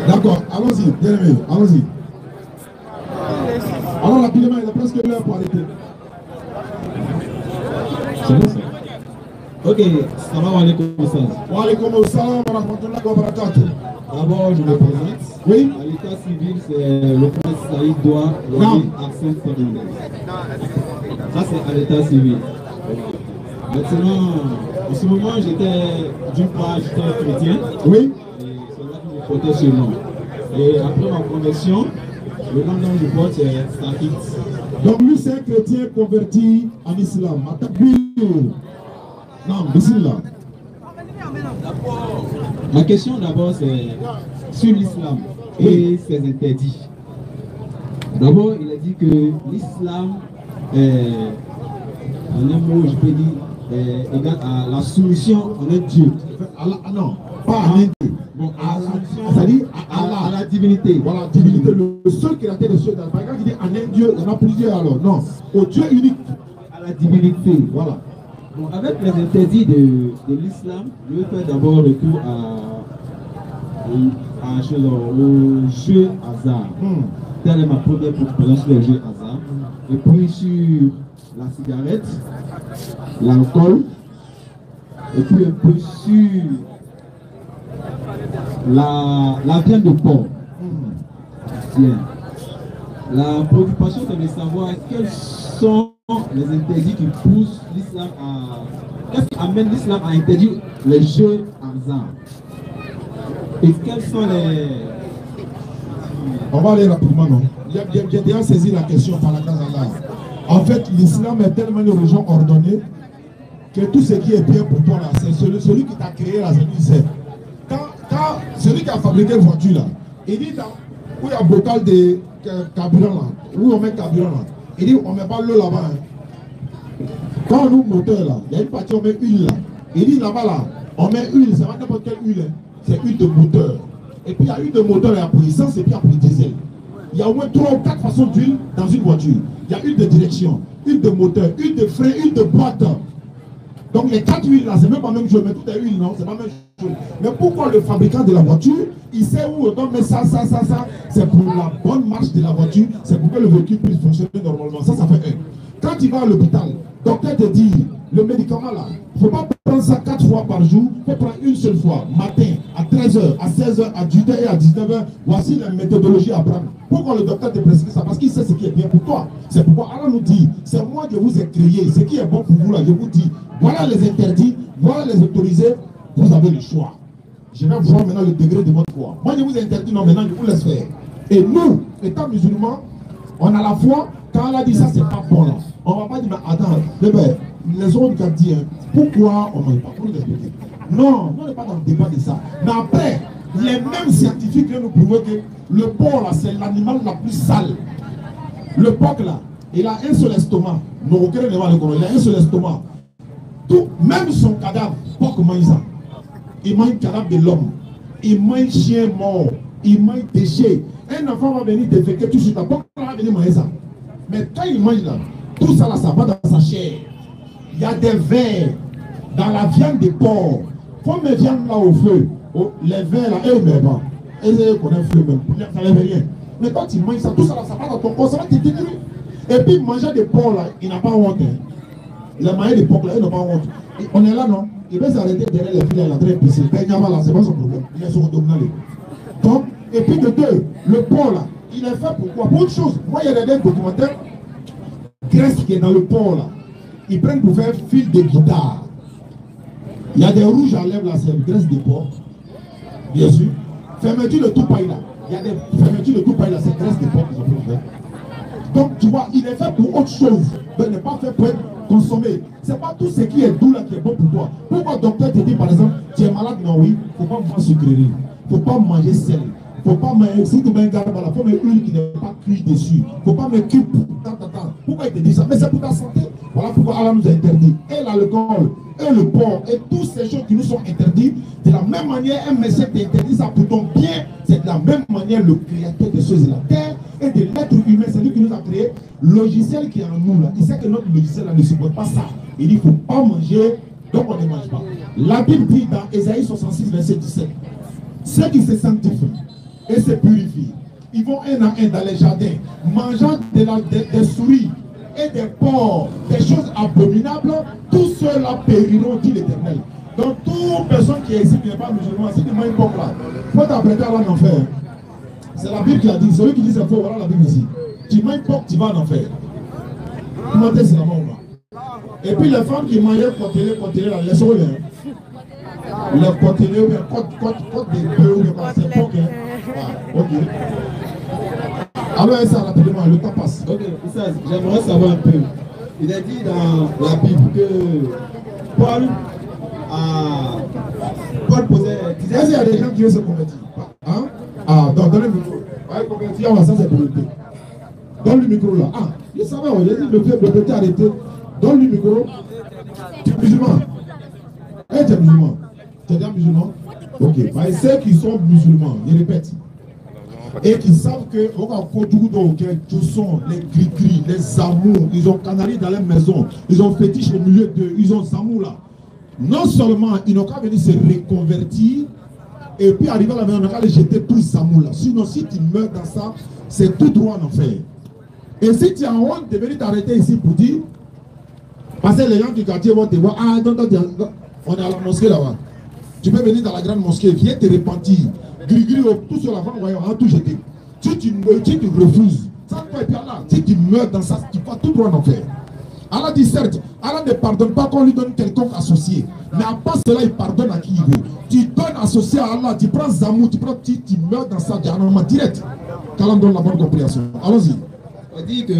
D'accord, allons-y, bien aimé, allons-y. Alors rapidement, il est presque l'heure pour arrêter. C'est bon ça? Ok, salam alaikum Oustaz. Wa alaikum assalam wa rahmatullahi wa barakatuh. D'abord, je me présente. Oui. À l'état civil, c'est le prince Saïd Doua, Wali Arsène Fernandez. Ça, c'est à l'état civil. Maintenant, en ce moment, d'une part, j'étais chrétien. Oui. Et c'est là que je portais ce nom. Et après ma conversion, le nom dont je porte, c'est Saïd. Donc lui, c'est un chrétien converti en islam. Non, bismillah. Ma question d'abord, c'est sur l'islam et ses interdits. D'abord, il a dit que l'islam est, en un mot, je peux dire, égal à la soumission en un Dieu. Non, pas à un Dieu. Bon, c'est-à-dire à la divinité. Voilà, divinité, le seul créateur des cieux. Par exemple, il dit en un Dieu, il y en a plusieurs alors. Non, au Dieu unique. À la divinité. Voilà. Bon, avec les interdits de l'islam, je vais faire d'abord retour au jeu hasard. Telle est ma première proposition sur les jeux hasard. Et puis sur la cigarette, l'alcool, et puis un peu sur la viande de porc. Bien. La préoccupation, c'est de savoir quels sont les interdits qui poussent l'islam à... Qu'est-ce qui amène l'islam à interdire les jeux hasard? Et quels sont les... On va aller rapidement, non? J'ai déjà saisi la question par la grâce d'Allah. En fait, l'islam est tellement une religion ordonnée que tout ce qui est bien pour toi, là, c'est celui qui t'a créé, là, c'est lui, c'est. Quand celui qui a fabriqué une voiture, là, il dit où il y a bocal de carburant, là, où on met carburant, là, il dit on ne met pas l'eau là-bas. Hein. Quand on ouvre le moteur, là, il y a une partie, on met huile, là. Il dit là-bas, là, on met huile, c'est pas n'importe quelle huile, hein. C'est huile de moteur. Et puis il y a huile de moteur, il y a pour essence et puis il y a pour diesel. Il y a au moins 3 ou 4 façons d'huile dans une voiture. Il y a huile de direction, huile de moteur, huile de frein, huile de boîte. Donc les 4 huiles là, c'est même pas la même chose, mais tout est huile, non, c'est pas la même chose. Mais pourquoi le fabricant de la voiture, il sait où on doit mettre ça, c'est pour la bonne marche de la voiture, c'est pour que le véhicule puisse fonctionner normalement. Ça fait un. Quand tu vas à l'hôpital, le docteur te dit, le médicament là, il ne faut pas prendre ça 4 fois par jour, il faut prendre une seule fois, matin, à 13h, à 16h, à 18h et à 19h. Voici la méthodologie à prendre. Pourquoi le docteur te prescrit ça? Parce qu'il sait ce qui est bien pour toi. C'est pourquoi Allah nous dit, c'est moi qui vous ai créé, ce qui est bon pour vous là, je vous dis, voilà les interdits, voilà les autorisés, vous avez le choix. Je vais voir maintenant le degré de votre foi. Moi je vous interdis, non, maintenant je vous laisse faire. Et nous, étant musulmans, on a la foi, quand Allah dit ça, c'est pas bon là. On va pas dire, mais attends, les autres qui ont dit, hein, pourquoi on ne mange pas pour nous expliquer? Non, on n'est pas dans le débat de ça. Mais après, les mêmes scientifiques viennent nous prouver que le porc là, c'est l'animal la plus sale. Le porc là, il a un seul estomac. Il a un seul estomac. Tout, même son cadavre, porc mange ça. Il mange le cadavre de l'homme. Il mange chien mort. Il mange déchets. Un enfant va venir déféquer tout de suite. Porc va venir manger ça. Mais quand il mange là, tout ça là, ça va dans sa chair. Il y a des vers dans la viande de porc. Faut mes viandes là au feu. Oh, les vers là, eux, mais bon. Ils connaissent le feu même. Ça ne fait rien. Mais quand tu manges ça, tout ça là, ça va dans ton corps, ça va te détruire. Et puis manger des porcs là, il n'a pas honte. Hein. Il a mangé des porcs là, il n'a pas honte. Et on est là, non? Il va s'arrêter derrière les filles, il a très pissé. Ben, là, c'est pas son problème. Il est sur abdominal. Donc, et puis de deux, le porc là, il est fait pour quoi? Pour autre chose. Moi, il y a des documentaires, graisse qui est dans le porc là. Ils prennent pour faire fil de guitare. Il y a des rouges à lèvres là, c'est graisse de porc. Bien sûr. Fermeture de tout paille là. Il y a des fermetures de tout paille là, c'est graisse de porc qu'ils ont pu faire. Donc tu vois, il est fait pour autre chose. Il n'est pas fait pour être consommé. Ce n'est pas tout ce qui est doux là qui est bon pour toi. Pourquoi le docteur te dit par exemple, tu es malade? Non, oui, il ne faut pas manger sucrerie. Il ne faut pas manger sel. Faut pas mettre, si tu mets un gars, voilà, faut mettre une qui n'est pas cuite dessus. Faut pas mettre cube. Pourquoi il te dit ça? Mais c'est pour ta santé. Voilà pourquoi Allah nous a interdit. Et l'alcool, et le porc, et toutes ces choses qui nous sont interdites. De la même manière, un médecin t'interdit ça pour ton bien. C'est de la même manière le créateur des choses de la terre et de l'être humain. C'est lui qui nous a créé. Le logiciel qui est en nous là. Il sait que notre logiciel là ne supporte pas ça. Il dit il ne faut pas manger, donc on ne mange pas. La Bible dit dans Ésaïe 66, verset 17, ceux qui se sanctifient et se purifient, ils vont un à un dans les jardins, mangeant des souris et des porcs, des choses abominables, tous ceux-là périront, dit l'Éternel. Donc, toute personne qui est ici, qui n'est pas musulman, si tu manges un porc là, il faut t'apprêter à l'enfer. C'est la Bible qui a dit, celui qui dit c'est faux, voilà la Bible ici. Tu manges porc, tu vas en enfer. Montez, c'est la mort. Et puis les femmes qui mangeaient côté là, les sols, les côté, côte des bœufs, ou c'est porc. Ok. Alors, ça, rapidement, le temps passe. Ok, ça, j'aimerais savoir un peu. Il a dit dans la Bible que Paul posait. Est-ce qu'il y a des gens qui veulent se convertir? Hein? Ah, dans le micro. Ouais, convertir, ça c'est pour le thé. Donne le micro là. Ah, il savait, il a dit le petit arrêté. Donne le micro. Tu es musulman? Eh, tu es musulman? Tu es déjà musulman? Ok. Bah, ceux qui sont musulmans, je répète, et qui savent que les gris-gris, les amours, ils ont canaries dans leur maison, ils ont fétiche au milieu d'eux, ils ont amours là. Non seulement ils n'ont qu'à venir se reconvertir, et puis arriver à la maison, on n'a qu'à les jeter tous ces amours là. Sinon, si tu meurs dans ça, c'est tout droit en enfer. Et si tu as honte de venir t'arrêter ici pour dire, parce que les gens du quartier vont te voir, ah non, on est à la mosquée là-bas. Tu peux venir dans la grande mosquée, viens te repentir. Gris-gris, tout sur la femme, on a tout jeté. Si tu refuses, ça ne peut pas là. Si tu meurs dans ça, tu vas tout droit en enfer. Allah dit certes, Allah ne pardonne pas qu'on lui donne quelconque associé. Mais à part cela, il pardonne à qui il veut. Tu donnes associé à Allah, tu prends Zamou, tu meurs dans ça directement, direct. Qu'Allah donne la bonne compréhension. Allons-y. On dit que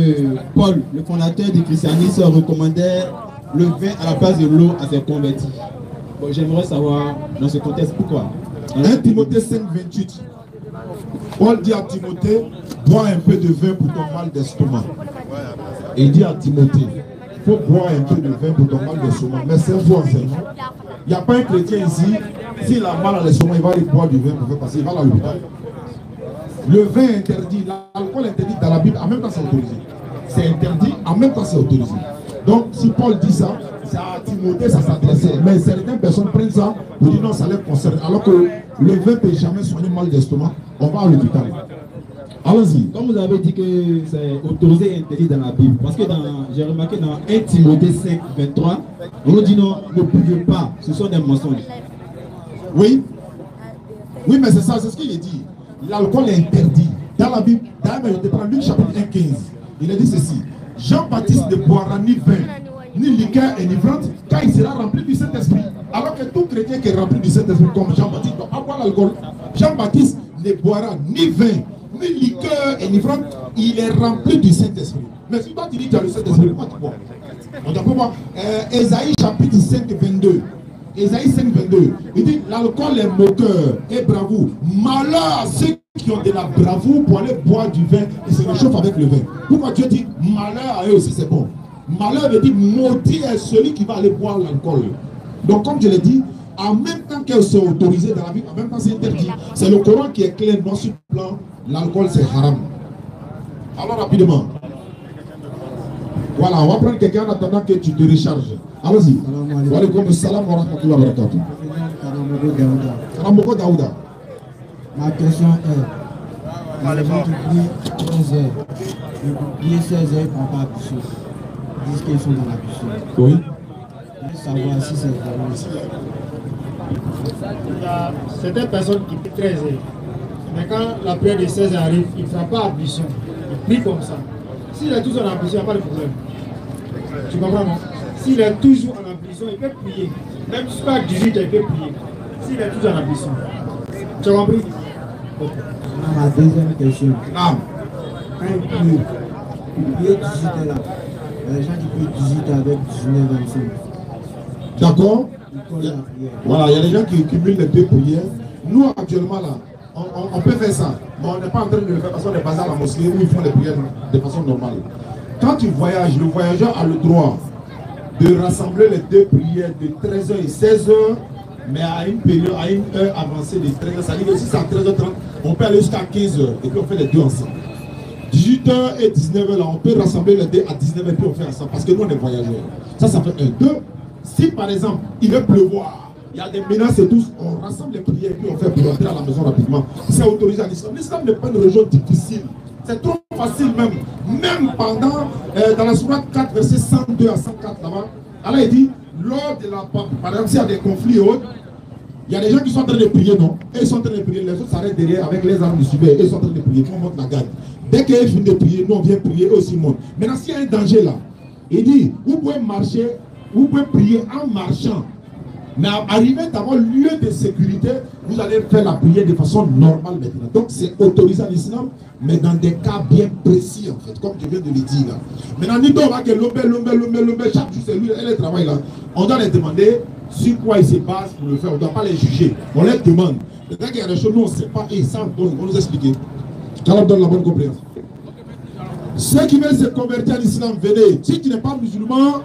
Paul, le fondateur du christianisme, recommandait le vin à la place de l'eau à ses convertis. Bon, j'aimerais savoir dans ce contexte pourquoi. 1 Timothée 5, 28. Paul dit à Timothée, bois un peu de vin pour ton mal d'estomac. Et il dit à Timothée, il faut boire un peu de vin pour ton mal d'estomac. Mais c'est un faux enseignement. Il n'y a pas un chrétien ici, s'il a mal à l'estomac, il va aller boire du vin pour faire passer, il va à l'hôpital. Le vin est interdit, l'alcool est interdit dans la Bible, en même temps c'est autorisé. C'est interdit, en même temps c'est autorisé. Donc si Paul dit ça, c'est à Timothée, ça s'adressait. Mais certaines personnes prennent ça pour dire non, ça les concerne. Alors que le vin ne peut jamais soigner mal d'estomac, on va à l'hôpital. Allons-y. Comme vous avez dit que c'est autorisé et interdit dans la Bible, parce que j'ai remarqué dans 1 Timothée 5, 23, on nous dit non, ne buvez pas, ce sont des mensonges. Oui. Oui, mais c'est ça, c'est ce qu'il dit. L'alcool est interdit. Dans la Bible, d'ailleurs, je te prends Luc chapitre 1, 15. Il a dit ceci. Jean-Baptiste ne boira ni vin, ni liqueur enivrante, car il sera rempli du Saint-Esprit. Alors que tout chrétien qui est rempli du Saint-Esprit, comme Jean-Baptiste, doit avoir l'alcool. Jean-Baptiste ne boira ni vin, ni liqueur enivrante, il est rempli du Saint-Esprit. Mais si toi tu dis que tu as le Saint-Esprit, pourquoi tu bois? On doit voir Ésaïe chapitre 5, 22. Ésaïe 5, 22. Il dit l'alcool est moqueur et bravoure. Malheur à ceux qui ont de la bravoure pour aller boire du vin et se réchauffent avec le vin. Pourquoi Dieu dit malheur à eux aussi, c'est bon. Malheur veut dire maudit est celui qui va aller boire l'alcool. Donc, comme je l'ai dit, en même temps qu'elles sont autorisées dans la Bible, en même temps c'est interdit. C'est le Coran qui est clair dans ce plan. L'alcool c'est haram. Alors rapidement. Voilà, on va prendre quelqu'un en attendant que tu te recharges. Allons-y. Wa alaykoum salam wa rahmatullahi wa barakatuh. Karamoko Daouda. Ma question est, les gens qui prient 15 heures, ils prient 16 heures, ils ne vont pas pisser. Ils disent qu'ils sont dans la piscine. Oui. Je veux savoir si c'est vraiment. Il y a certaines personnes qui prient 13 heures. Mais quand la prière de 16 heures arrive, il ne fera pas ablution. Il prie comme ça. S'il est toujours en ablution, il n'y a pas de problème. Tu comprends, non? S'il est toujours en ablution, il peut prier. Même jusqu'à 18 heures, il peut prier. S'il est toujours en ablution. Tu as compris? Okay. Ma deuxième question. Ah. Quand il prie 18 heures là, les gens qui prient 18 heures avec 19h25. D'accord? Voilà, il y a des gens qui cumulent les deux prières. Nous, actuellement, là, on peut faire ça, mais on n'est pas en train de le faire parce qu'on est basé à la mosquée où ils font les prières de façon normale. Quand tu voyages, le voyageur a le droit de rassembler les deux prières de 13h et 16h, mais à une période, à une heure avancée de 13h. Ça veut dire que si c'est à 13h30, on peut aller jusqu'à 15h et puis on fait les deux ensemble. 18h et 19h, là, on peut rassembler les deux à 19h et puis on fait ensemble parce que nous on est voyageurs. Ça fait un. Deux, si par exemple il veut pleuvoir, il y a des menaces et tout, on rassemble les prières et puis on fait pour rentrer à la maison rapidement. C'est autorisé à l'islam. L'islam n'est pas une religion difficile. C'est trop facile même. Même pendant, dans la sourate 4, verset 102 à 104 là-bas, Allah dit, lors de la, par exemple, s'il y a des conflits et autres, il y a des gens qui sont en train de prier, non? Et ils sont en train de prier, les autres s'arrêtent derrière avec les armes du super, et ils sont en train de prier, puis on monte la garde. Dès qu'ils finissent de prier, nous on vient prier, eux aussi montent. Maintenant, s'il y a un danger là, il dit, vous pouvez marcher, vous pouvez prier en marchant. Mais arrivé d'avoir lieu de sécurité, vous allez faire la prière de façon normale maintenant. Donc c'est autorisé à l'islam, mais dans des cas bien précis en fait, comme je viens de le dire là. Maintenant, nous devons que l'homme, chaque jour c'est lui, elle travaille là. On doit les demander sur quoi ils se basent pour le faire, on ne doit pas les juger. On les demande. Maintenant qu'il y a des choses, nous on ne sait pas, et ça, on va nous expliquer. Qu'Allah donne la bonne compréhension. Ceux qui veulent se convertir à l'islam, venez. Si tu n'es pas musulman,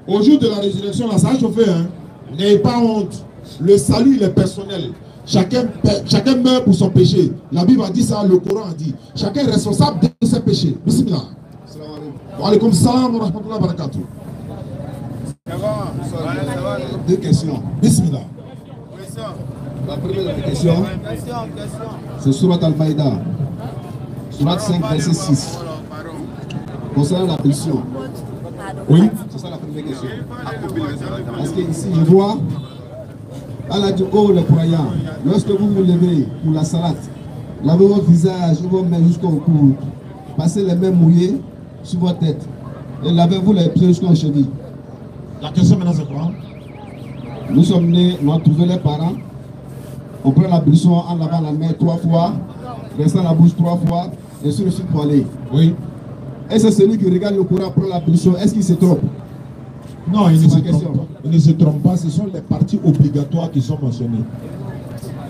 au jour de la résurrection, là, ça a chauffé, hein. N'ayez pas honte. Le salut, il est personnel. Chacun meurt pour son péché. La Bible a dit ça, le Coran a dit. Chacun est responsable de ses péchés. Bismillah. Wa alaykoum salam wa rahmatullahi wa barakatuh. Deux questions. Bismillah. La première question, c'est Surat Al-Maïda. Surat 5, verset 6. Concernant la pulsion. Oui, c'est ça la première question. Parce que ici, je vois, Allah dit, oh les croyants, lorsque vous vous levez pour la salade, lavez votre visage, vos mains jusqu'au coude, passez les mains mouillées sur votre tête et lavez-vous les pieds jusqu'aux chevilles. La question maintenant c'est quoi? Nous sommes nés, nous avons trouvé les parents, on prend l'ablution en lavant la main 3 fois, restant la bouche 3 fois, et sur le suite pour aller. Oui. Et c'est celui qui regarde le Coran pour l'ablution, est-ce qu'il se trompe? Non, il ne se trompe pas, ce sont les parties obligatoires qui sont mentionnées.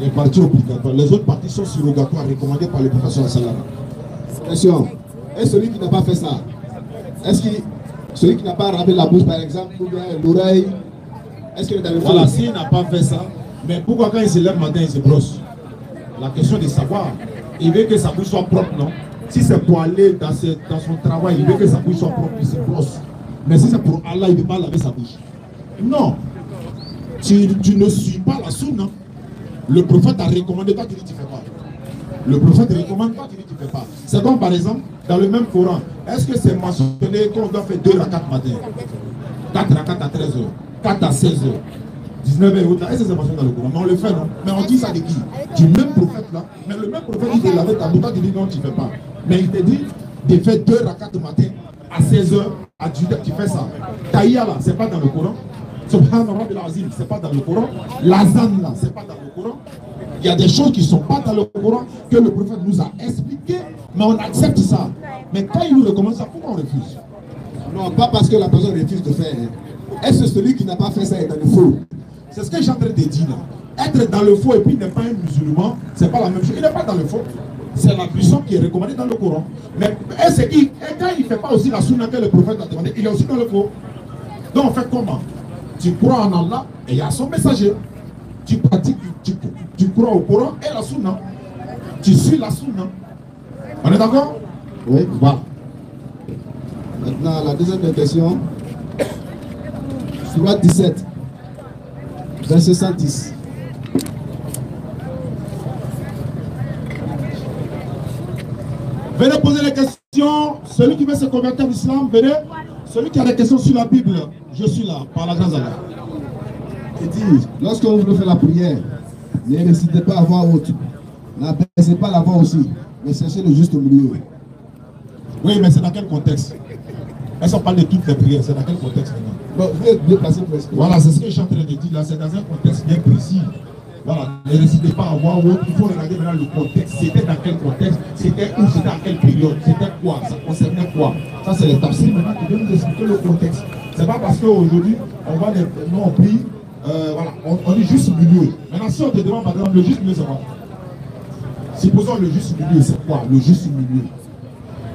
Les parties obligatoires. Les autres parties sont surrogatoires, recommandées par le professeur Salam. Question. Et celui qui n'a pas fait ça, est-ce que celui qui n'a pas ravé la bouche par exemple, ou bien l'oreille, est-ce qu'il est dans le fond? Voilà, s'il n'a pas fait ça, mais pourquoi quand il se lève le matin, il se brosse? La question de savoir, il veut que sa bouche soit propre, non? Si c'est pour aller dans son travail, il veut que sa bouche soit propre, il se brosse. Mais si c'est pour Allah, il ne veut pas laver sa bouche. Non. Tu ne suis pas la sunna. Le prophète a recommandé, toi tu dis tu ne fais pas. Le prophète recommande, toi tu dis tu ne fais pas. C'est comme par exemple, dans le même Coran, est-ce que c'est mentionné qu'on doit faire 2 rakats matin, 4 rakats à 13h, 4 à 16h, 19h et autres? Est-ce que c'est mentionné dans le Coran? Mais on le fait, non? Mais on dit ça de qui? Du même prophète là. Mais le même prophète dit de laver ta bouche, toi tu dis non, tu ne fais pas. Mais il te dit de faire 2 rakats matin à 16h, à 18h, tu fais ça. Taïya là, c'est pas dans le Coran. Subhanallah al-Azim, c'est pas dans le Coran. L'azan là, c'est pas dans le Coran. Il y a des choses qui ne sont pas dans le Coran que le prophète nous a expliqué, mais on accepte ça. Mais quand il nous recommande ça, pourquoi on refuse? Non, pas parce que la personne refuse de faire. Est-ce que celui qui n'a pas fait ça est dans le faux? C'est ce que je suis en train de dire là. Être dans le faux et puis n'est pas un musulman, c'est pas la même chose. Il n'est pas dans le faux. C'est la puissance qui est recommandée dans le Coran. Mais et quand il ne fait pas aussi la sunna que le prophète a demandé, il est aussi dans le faux. Donc on fait comment? Tu crois en Allah et il y a son messager. Tu pratiques, tu crois au Coran et la sunna. Tu suis la sunna. On est d'accord? Oui, voilà. Maintenant, la deuxième question. Surat 17, verset 110. Venez poser les questions. Celui qui veut se convertir à l'islam, venez. Celui qui a des questions sur la Bible, je suis là, par la grâce d'Allah. Il dit, lorsque vous voulez faire la prière, ne récitez pas à voix haute. N'abaissez pas la voix aussi, mais cherchez le juste milieu. Oui, mais c'est dans quel contexte? Est-ce qu'on parle de toutes les prières? C'est dans quel contexte? Bon, vous êtes bien placé pour expliquer. Voilà, c'est ce que je suis en train de dire là. C'est dans un contexte bien précis. Voilà, ne récitez pas à voix haute. Il faut regarder maintenant le contexte. C'était dans quel contexte? C'était où? C'était à quelle période? C'était quoi? Ça concernait quoi? Ça, c'est les tafsirs maintenant qui viennent nous expliquer le contexte. C'est pas parce qu'aujourd'hui, on va les noms en prix. Voilà, on dit juste milieu. Maintenant, si on te demande par exemple le juste milieu, c'est quoi? Supposons le juste milieu, c'est quoi? Le juste milieu.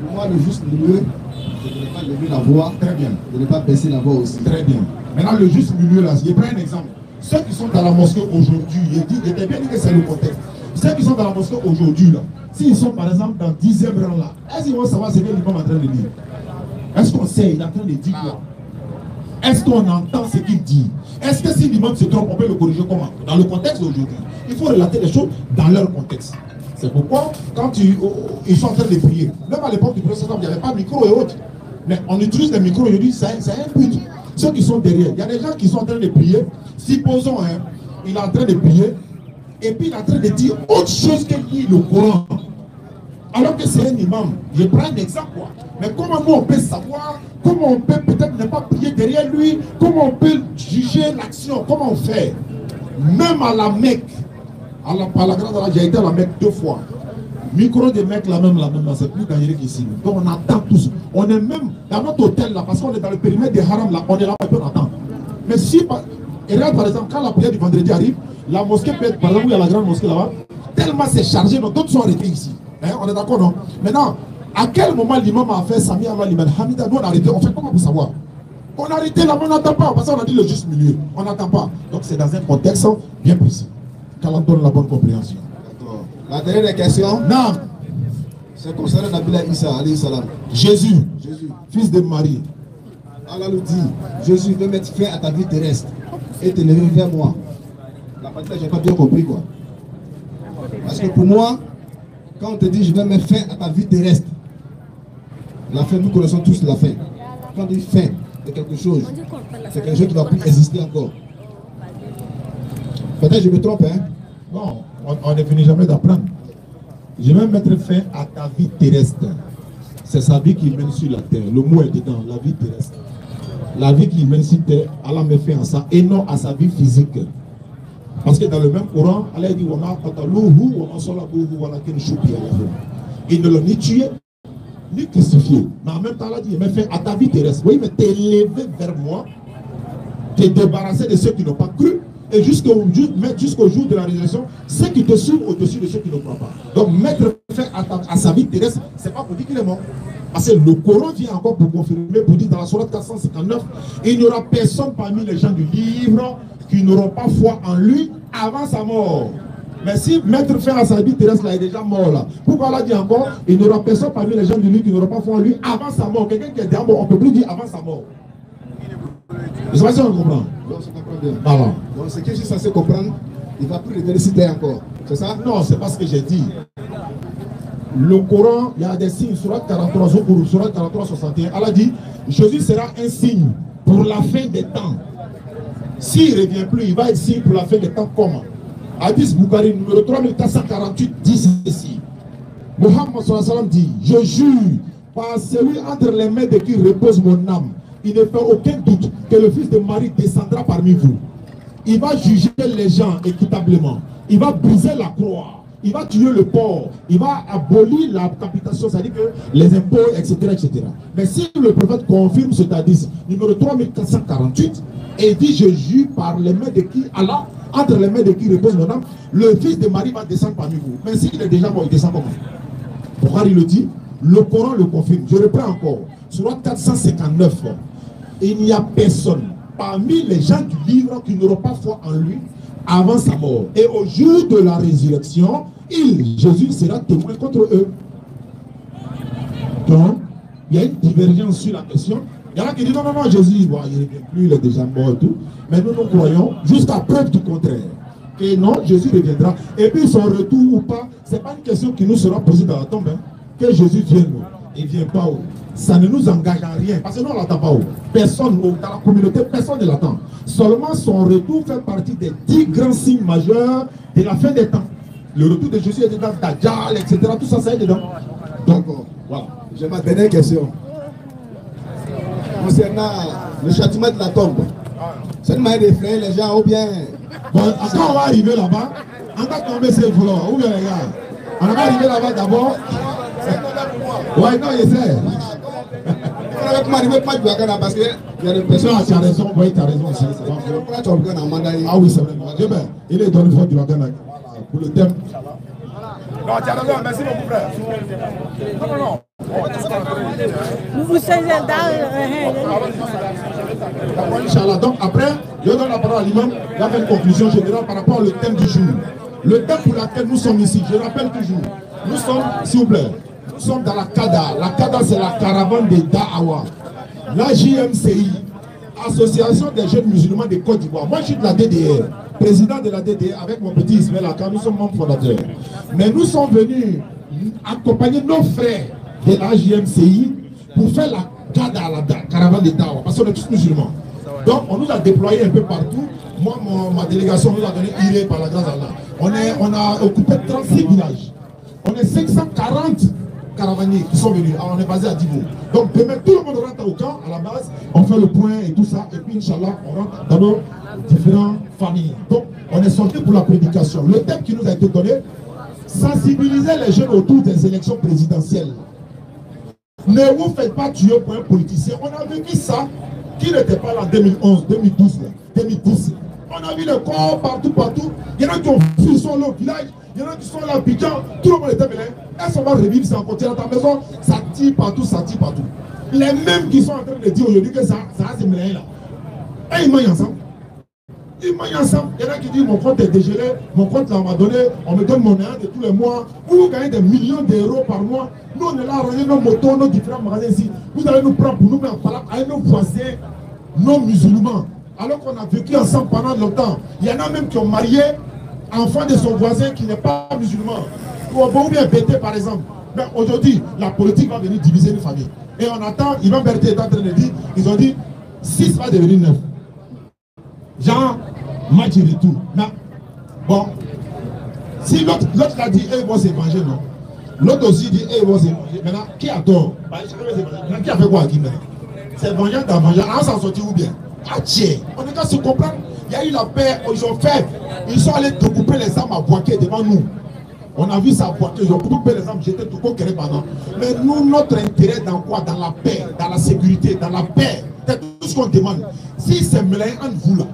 Pour moi, le juste milieu, c'est de ne pas lever la voix. Très bien. De ne pas baisser la voix aussi. Très bien. Maintenant, le juste milieu, là, je prends un exemple. Ceux qui sont dans la mosquée aujourd'hui, il était bien dit que c'est le contexte. Ceux qui sont dans la mosquée aujourd'hui, là, s'ils sont par exemple dans 10e rang là, est-ce qu'ils vont savoir ce que l'imam est en train de dire? Est-ce qu'on sait, il est en train de dire quoi? Est-ce qu'on entend ce qu'il dit? Est-ce que si l'imam se trompe, on peut le corriger comment? Dans le contexte d'aujourd'hui. Il faut relater les choses dans leur contexte. C'est pourquoi, quand ils sont en train de prier, même à l'époque du prophète, il n'y avait pas de micro et autres. Mais on utilise les micros aujourd'hui, c'est un but. Ceux qui sont derrière, il y a des gens qui sont en train de prier. Supposons, hein, il est en train de prier, et puis il est en train de dire autre chose que lit le Coran. Alors que c'est un imam. Je prends un exemple, quoi. Mais comment nous on peut savoir, comment on peut peut-être ne pas prier derrière lui, comment on peut juger l'action, comment on fait? Même à la Mecque, à la grande, j'ai été à la Mecque 2 fois. Micro de Mecque, la même, c'est plus dangereux qu'ici. Donc on attend tous. On est même dans notre hôtel là, parce qu'on est dans le périmètre des haram là, on est là, on attend. Mais si, et regarde par exemple, quand la prière du vendredi arrive, la mosquée peut être, par exemple, il y a la grande mosquée là-bas, tellement c'est chargé, donc d'autres sont arrêtés ici. Hein, on est d'accord, non? Maintenant, à quel moment l'imam a fait Sami Allah Liman Hamida? Nous on a arrêté, on fait comment pour savoir? On a arrêté là, mais on n'attend pas, parce qu'on a dit le juste milieu. On n'attend pas. Donc c'est dans un contexte bien précis. Qu'Allah donne la bonne compréhension. D'accord. La dernière question. Non. C'est concernant Nabila Issa, alayhi salam. Jésus, fils de Marie. Allah nous dit, Jésus veut mettre fin à ta vie terrestre et te lever vers moi. La partie là, j'ai pas bien compris quoi. Parce que pour moi, quand on te dit je vais mettre fin à ta vie terrestre, la fin, nous connaissons tous la fin. Quand on dit fin de quelque chose, c'est quelque chose qui ne va plus exister encore. Peut-être je me trompe, hein? Non, on ne finit jamais d'apprendre. Je vais mettre fin à ta vie terrestre. C'est sa vie qui mène sur la terre. Le mot est dedans, la vie terrestre. La vie qui mène sur terre, Allah met fin à ça et non à sa vie physique. Parce que dans le même Coran, Allah dit il ne l'a ni tué, ni crucifié. Mais en même temps, Allah dit il met fin à ta vie terrestre. Oui, mais t'élever vers moi, te débarrasser de ceux qui n'ont pas cru. Et jusqu'au jour de la résurrection, ceux qui te suivent au-dessus de ceux qui ne croient pas. Donc mettre fin à sa vie terrestre, c'est pas pour dire qu'il est mort. Parce que le Coran vient encore pour confirmer, pour dire dans la sourate 459, il n'y aura personne parmi les gens du livre qui n'auront pas foi en lui avant sa mort. Mais si mettre fin à sa vie terrestre là est déjà mort là, pourquoi Allah dit encore, il n'y aura personne parmi les gens du livre qui n'auront pas foi en lui avant sa mort? Quelqu'un qui est déjà mort, on ne peut plus dire avant sa mort. Je ne sais pas si on comprend. Non, je comprends bien. Voilà. Donc ce que je suis censé comprendre, il ne va plus revenir citer encore. C'est ça? Non, c'est pas ce que j'ai dit. Le Coran, il y a des signes, surat 43, surat 43, 61. Allah dit, Jésus sera un signe pour la fin des temps. S'il ne revient plus, il va être signe pour la fin des temps. Comment? Hadith Bukhari, numéro 3448, dit ceci. Muhammad sallallahu alayhi wa sallam dit, je jure par celui entre les mains de qui repose mon âme. Il ne fait aucun doute que le fils de Marie descendra parmi vous. Il va juger les gens équitablement. Il va briser la croix. Il va tuer le porc. Il va abolir la capitation, c'est-à-dire que les impôts, etc., etc. Mais si le prophète confirme ce hadith, numéro 3448, et dit, je jure par les mains de qui Allah, entre les mains de qui repose mon âme, le fils de Marie va descendre parmi vous. Mais s'il est déjà mort, il descend comment? Pourquoi il le dit? Le Coran le confirme. Je reprends encore. Surat 459. Il n'y a personne parmi les gens du livre qui n'auront pas foi en lui avant sa mort. Et au jour de la résurrection, Jésus sera témoin contre eux. Donc, il y a une divergence sur la question. Il y en a qui disent non, non, non, Jésus, bon, il ne revient plus, il est déjà mort et tout. Mais nous, nous croyons, jusqu'à preuve du contraire, que non, Jésus reviendra. Et puis son retour ou pas, ce n'est pas une question qui nous sera posée dans la tombe. Hein. Que Jésus vienne, il ne vient pas. Ça ne nous engage en rien, parce que nous, on ne l'attend pas. Personne, dans la communauté, personne ne l'attend. Seulement son retour fait partie des 10 grands signes majeurs de la fin des temps. Le retour de Jésus est dedans, Dajjal, etc. Tout ça, ça est dedans. Donc, voilà. J'ai ma dernière question. Concernant le châtiment de la tombe. C'est une manière d'effrayer les gens ou bien... Bon, quand on va arriver là-bas, on va tomber sur le volant. Où bien les gars? On va arriver là-bas d'abord. Ouais, non, je sais. Parce que il y a des personnes. Tu as raison, oui, tu as raison. Ah oui, c'est vrai. Il est dans le fond du Wagana pour le thème. Non, tu as raison, merci mon frère. Non, non. Nous vous savez Inch'Allah. Donc après, je donne la parole à l'imam, il a fait une conclusion générale par rapport au thème du jour. Le thème pour lequel nous sommes ici, je rappelle toujours, nous sommes, s'il vous plaît, nous sommes dans la CADA. La CADA, c'est la caravane des Da'awa. La JMCI, Association des jeunes musulmans de Côte d'Ivoire. Moi, je suis de la DDR, président de la DDR avec mon petit Ismaël Aka, nous sommes membres fondateurs. Mais nous sommes venus accompagner nos frères de la JMCI pour faire la CADA, la caravane des Da'awa, parce qu'on est tous musulmans. Donc, on nous a déployés un peu partout. Moi, ma délégation nous a donné Iré par la grâce d'Allah. On a occupé 36 villages. On est 540 caravaniers qui sont venus. Alors, on est basé à Divo. Donc, demain, tout le monde rentre au camp, à la base. On fait le point et tout ça. Et puis, Inch'Allah, on rentre dans nos différentes familles. Donc, on est sorti pour la prédication. Le thème qui nous a été donné, sensibiliser les jeunes autour des élections présidentielles. Ne vous faites pas tuer pour un politicien. On a vécu ça, qui n'était pas là en 2011, 2012, 2010. On a vu les corps partout, partout. Il y en a qui ont fui, ils sont là au village. Il y en a qui sont là à Abidjan. Tout le monde était mêlé. Est-ce qu'on va revivre ça encore? Dans ta maison, ça tire partout, ça tire partout. Les mêmes qui sont en train de dire aujourd'hui que ça a se mêlé là. Et ils mangent ensemble. Ils mangent ensemble. Il y en a qui disent mon compte est dégelé, mon compte là on m'a donné, on me donne mon aide de tous les mois. Vous gagnez des millions d'euros par mois. Nous on est là à ranger nos motos, nos différents magasins ici. Vous allez nous prendre pour nous mettre en parole avec nos voisins, nos musulmans. Alors qu'on a vécu ensemble pendant longtemps. Il y en a même qui ont marié enfant de son voisin qui n'est pas musulman. Ou bien Bété par exemple. Mais aujourd'hui, la politique va venir diviser une famille. Et on attend, Ivan Berté est en train de dire, ils ont dit 6 va devenir 9. Genre, match et retour. Non. Bon. Si l'autre a dit, ils vont s'évanger, non. L'autre aussi dit, ils vont s'évanger. Maintenant, qui a tort? Maintenant, qui a fait quoi à qui maintenant? C'est vengeance dans vengeance. On s'en sortit ou bien? Ah tiens, on est qu'à se comprendre. Il y a eu la paix, ils ont fait. Ils sont allés découper les armes à Boaké devant nous. On a vu ça à Boaké, ils ont coupé les armes, j'étais tout coquet pendant. Mais nous, notre intérêt dans quoi? Dans la paix, dans la sécurité, dans la paix. C'est tout ce qu'on demande. Si c'est mêlé entre vous là,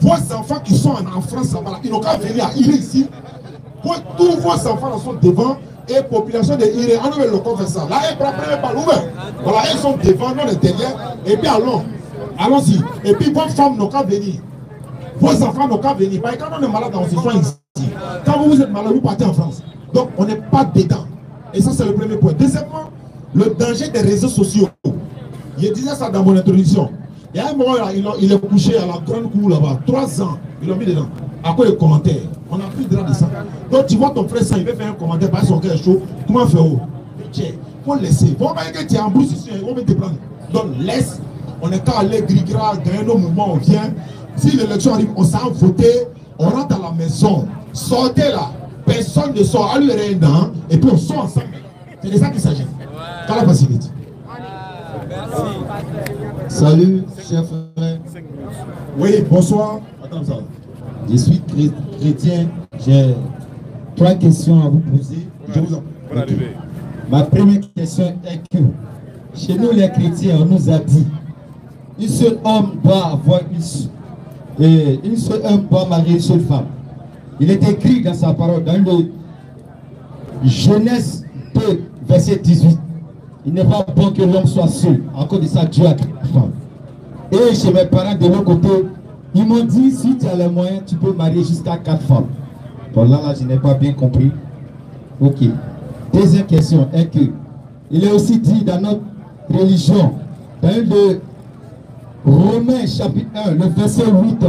vos enfants qui sont en France, ils n'ont qu'à venir à Iré ici. Tous vos enfants là sont devant. Et population de Iré, on veut le faire ça. Là, ils prennent pas l'ouvert. Voilà, ils sont devant, nous on est derrière. Et puis allons. Allons-y. Et puis vos femmes n'ont qu'à venir. Vos enfants n'ont qu'à venir. Parce que quand on est malade, on se soigne ici. Quand vous êtes malade, vous partez en France. Donc on n'est pas dedans. Et ça, c'est le premier point. Deuxièmement, le danger des réseaux sociaux. Je disais ça dans mon introduction. Il y a un moment, là, il est couché à la grande cour là-bas. 3 ans, ils l'ont mis dedans. À quoi les commentaires? On n'a plus de droit de ça. Donc tu vois ton frère ça, il veut faire un commentaire parce que son cœur est chaud. Comment faire? Il faut laisser. Faut pas que tu es en brousse ici, on va te prendre. Donc laisse. On n'est qu'à aller grigra, gagner nos mouvements, on vient. Si l'élection arrive, on s'en voter, on rentre à la maison. Sortez là. Personne ne sort. À lui rien dedans. Et puis on sort ensemble. C'est de ça qu'il s'agit. Qu'à la facilité. Salut, chers frères. Oui, bonsoir. Attends ça. Je suis chrétien. J'ai 3 questions à vous poser. Je vous en prie. Ma première question est que chez nous les chrétiens, on nous a dit un seul homme doit avoir une seule homme doit marier une seule femme. Il est écrit dans sa parole, dans le Genèse 2, verset 18. Il n'est pas bon que l'homme soit seul. À cause de ça, Dieu a créé la femme. Et chez mes parents de l'autre côté, ils m'ont dit, si tu as les moyens, tu peux marier jusqu'à 4 femmes. Bon là, je n'ai pas bien compris. Ok. Deuxième question est que, il est aussi dit dans notre religion, dans le Romains chapitre 1, le verset 8,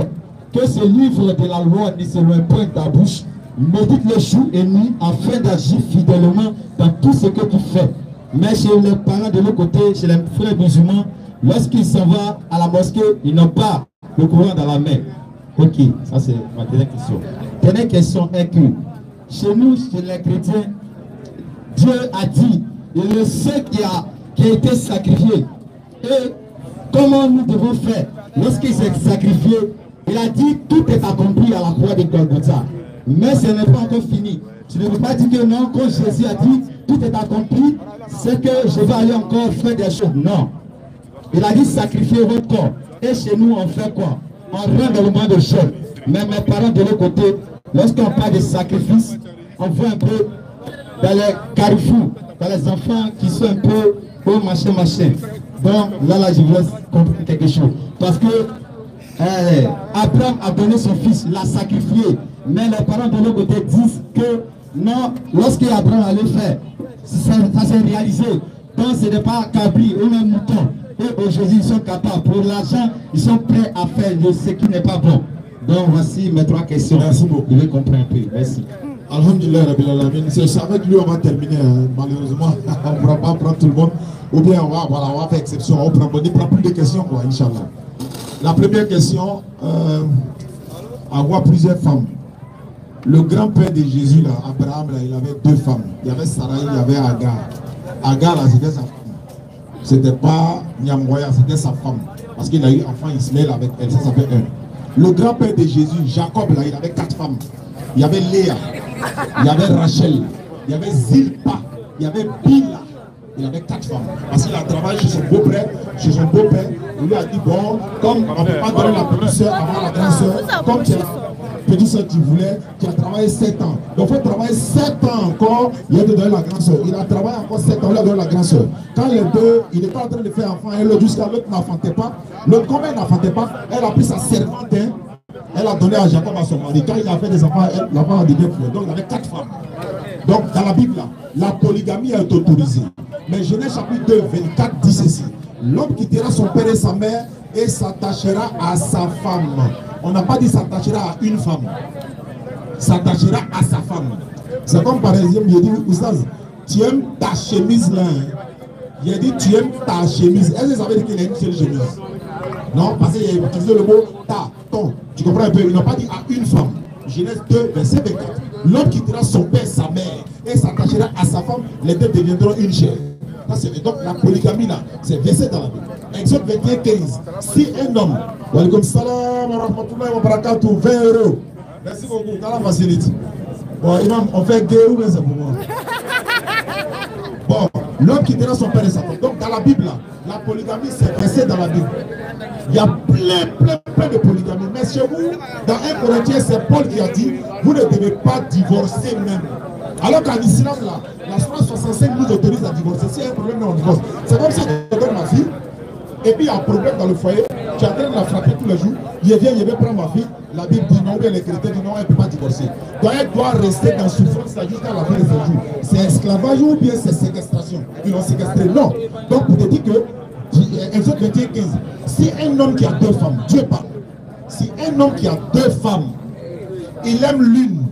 que ce livre de la loi ne s'éloigne point de ta bouche, médite le jour et nuit afin d'agir fidèlement dans tout ce que tu fais. Mais chez les parents de l'autre côté, chez les frères musulmans, lorsqu'ils s'en vont à la mosquée, ils n'ont pas le courant dans la main. Ok, ça c'est ma dernière question. Dernière question est que, chez nous, chez les chrétiens, Dieu a dit, et le sang qui a été sacrifié, et comment nous devons faire lorsqu'il s'est sacrifié? Il a dit, tout est accompli à la croix de Golgotha. Mais ce n'est pas encore fini. Tu ne peux pas dire que non, quand Jésus a dit, tout est accompli, c'est que je vais aller encore faire des choses. Non. Il a dit, sacrifiez votre corps. Et chez nous, on fait quoi? On rentre dans le monde de jeûne. Mais mes parents de l'autre côté, lorsqu'on parle de sacrifice, on voit un peu dans les carrefours, dans les enfants qui sont un peu au machin. Donc là, je vous laisse comprendre quelque chose. Parce que Abraham a donné son fils, l'a sacrifié. Mais les parents de l'autre côté disent que non, lorsque Abraham allait faire, ça s'est réalisé. Donc ce n'est pas un cabri ou un mouton. Et aujourd'hui, ils sont capables. Pour l'argent, ils sont prêts à faire ce qui n'est pas bon. Donc voici mes 3 questions. Merci beaucoup. Vous devez comprendre un peu. Merci. Alhamdulillah, Rabbil Alamin. C'est avec lui on va terminer. Malheureusement, on ne pourra pas prendre tout le monde. Ou bien on va faire exception. On prend plus de questions, quoi, Inch'Allah. La première question, avoir plusieurs femmes. Le grand-père de Jésus, là, Abraham, là, il avait 2 femmes. Il y avait Sarah, il y avait Agar. Agar, là, c'était sa femme. C'était pas Nyamwaya, c'était sa femme. Parce qu'il a eu enfant Ismaël avec elle, ça s'appelle un. Le grand-père de Jésus, Jacob, là, il avait 4 femmes. Il y avait Léa, il y avait Rachel, il y avait Zilpa, il y avait Bila. Il avait 4 femmes. Parce qu'il a travaillé chez son beau-père, il lui a dit, bon, comme on ne peut pas donner la petite soeur avant la grande soeur, comme tu es la petite soeur tu voulais, tu as travaillé 7 ans. Donc il faut travailler 7 ans encore, il a donné la grande soeur. Il a travaillé encore 7 ans, il a donné la grande soeur. Quand les deux, il était en train de faire enfant, et l'autre jusqu'à l'autre n'enfantait pas. L'autre, comme elle n'enfantait pas, elle a pris sa servante, elle a donné à Jacob à son mari. Quand il a fait des enfants, l'enfant a dit bien. Donc il avait 4 femmes. Donc dans la Bible, là, la polygamie est autorisée. Mais Genèse chapitre 2, 24 dit ceci. L'homme quittera son père et sa mère et s'attachera à sa femme. On n'a pas dit s'attachera à une femme. S'attachera à sa femme. C'est comme par exemple, il dit, Oustaz, tu aimes ta chemise là. Il a dit, tu aimes ta chemise. Est-ce que ça veut dire qu'il a une seule chemise? Non, parce qu'il a utilisé le mot ta, ton. Tu comprends un peu? Il n'a pas dit à une femme. Genèse 2, verset 24. L'homme quittera son père et sa mère et s'attachera à sa femme, les deux deviendront une chair. Donc la polygamie là, c'est verset dans la Bible. Exode 21, 15. Si un homme, walaikum salam wa rahmatullahi wa barakatuh, 20 €. Merci beaucoup, dans la facilité. Bon, imam, on fait gay ou bien c'est pour moi? Bon, l'homme quittera son père et sa femme. Donc dans la Bible là, la polygamie c'est verset dans la Bible. Il y a plein de polygamie. Mais chez vous, dans 1 Corinthiens, c'est Paul qui a dit, vous ne devez pas divorcer même. Alors qu'en islam, là, la Sourate 65 nous autorise à divorcer. S'il y a un problème, on divorce. C'est comme si je donne ma fille, et puis il y a un problème dans le foyer, tu es en train de la frapper tous les jours, il vient prendre ma fille, la Bible dit non, bien les chrétiens disent non, elle ne peut pas divorcer. Donc elle doit rester dans souffrance jusqu'à la fin de ses jours. C'est esclavage ou bien c'est séquestration? Ils l'ont séquestré. Non. Donc pour te dire que, Exode 21, 15, si un homme qui a 2 femmes, Dieu parle, si un homme qui a 2 femmes, il aime l'une,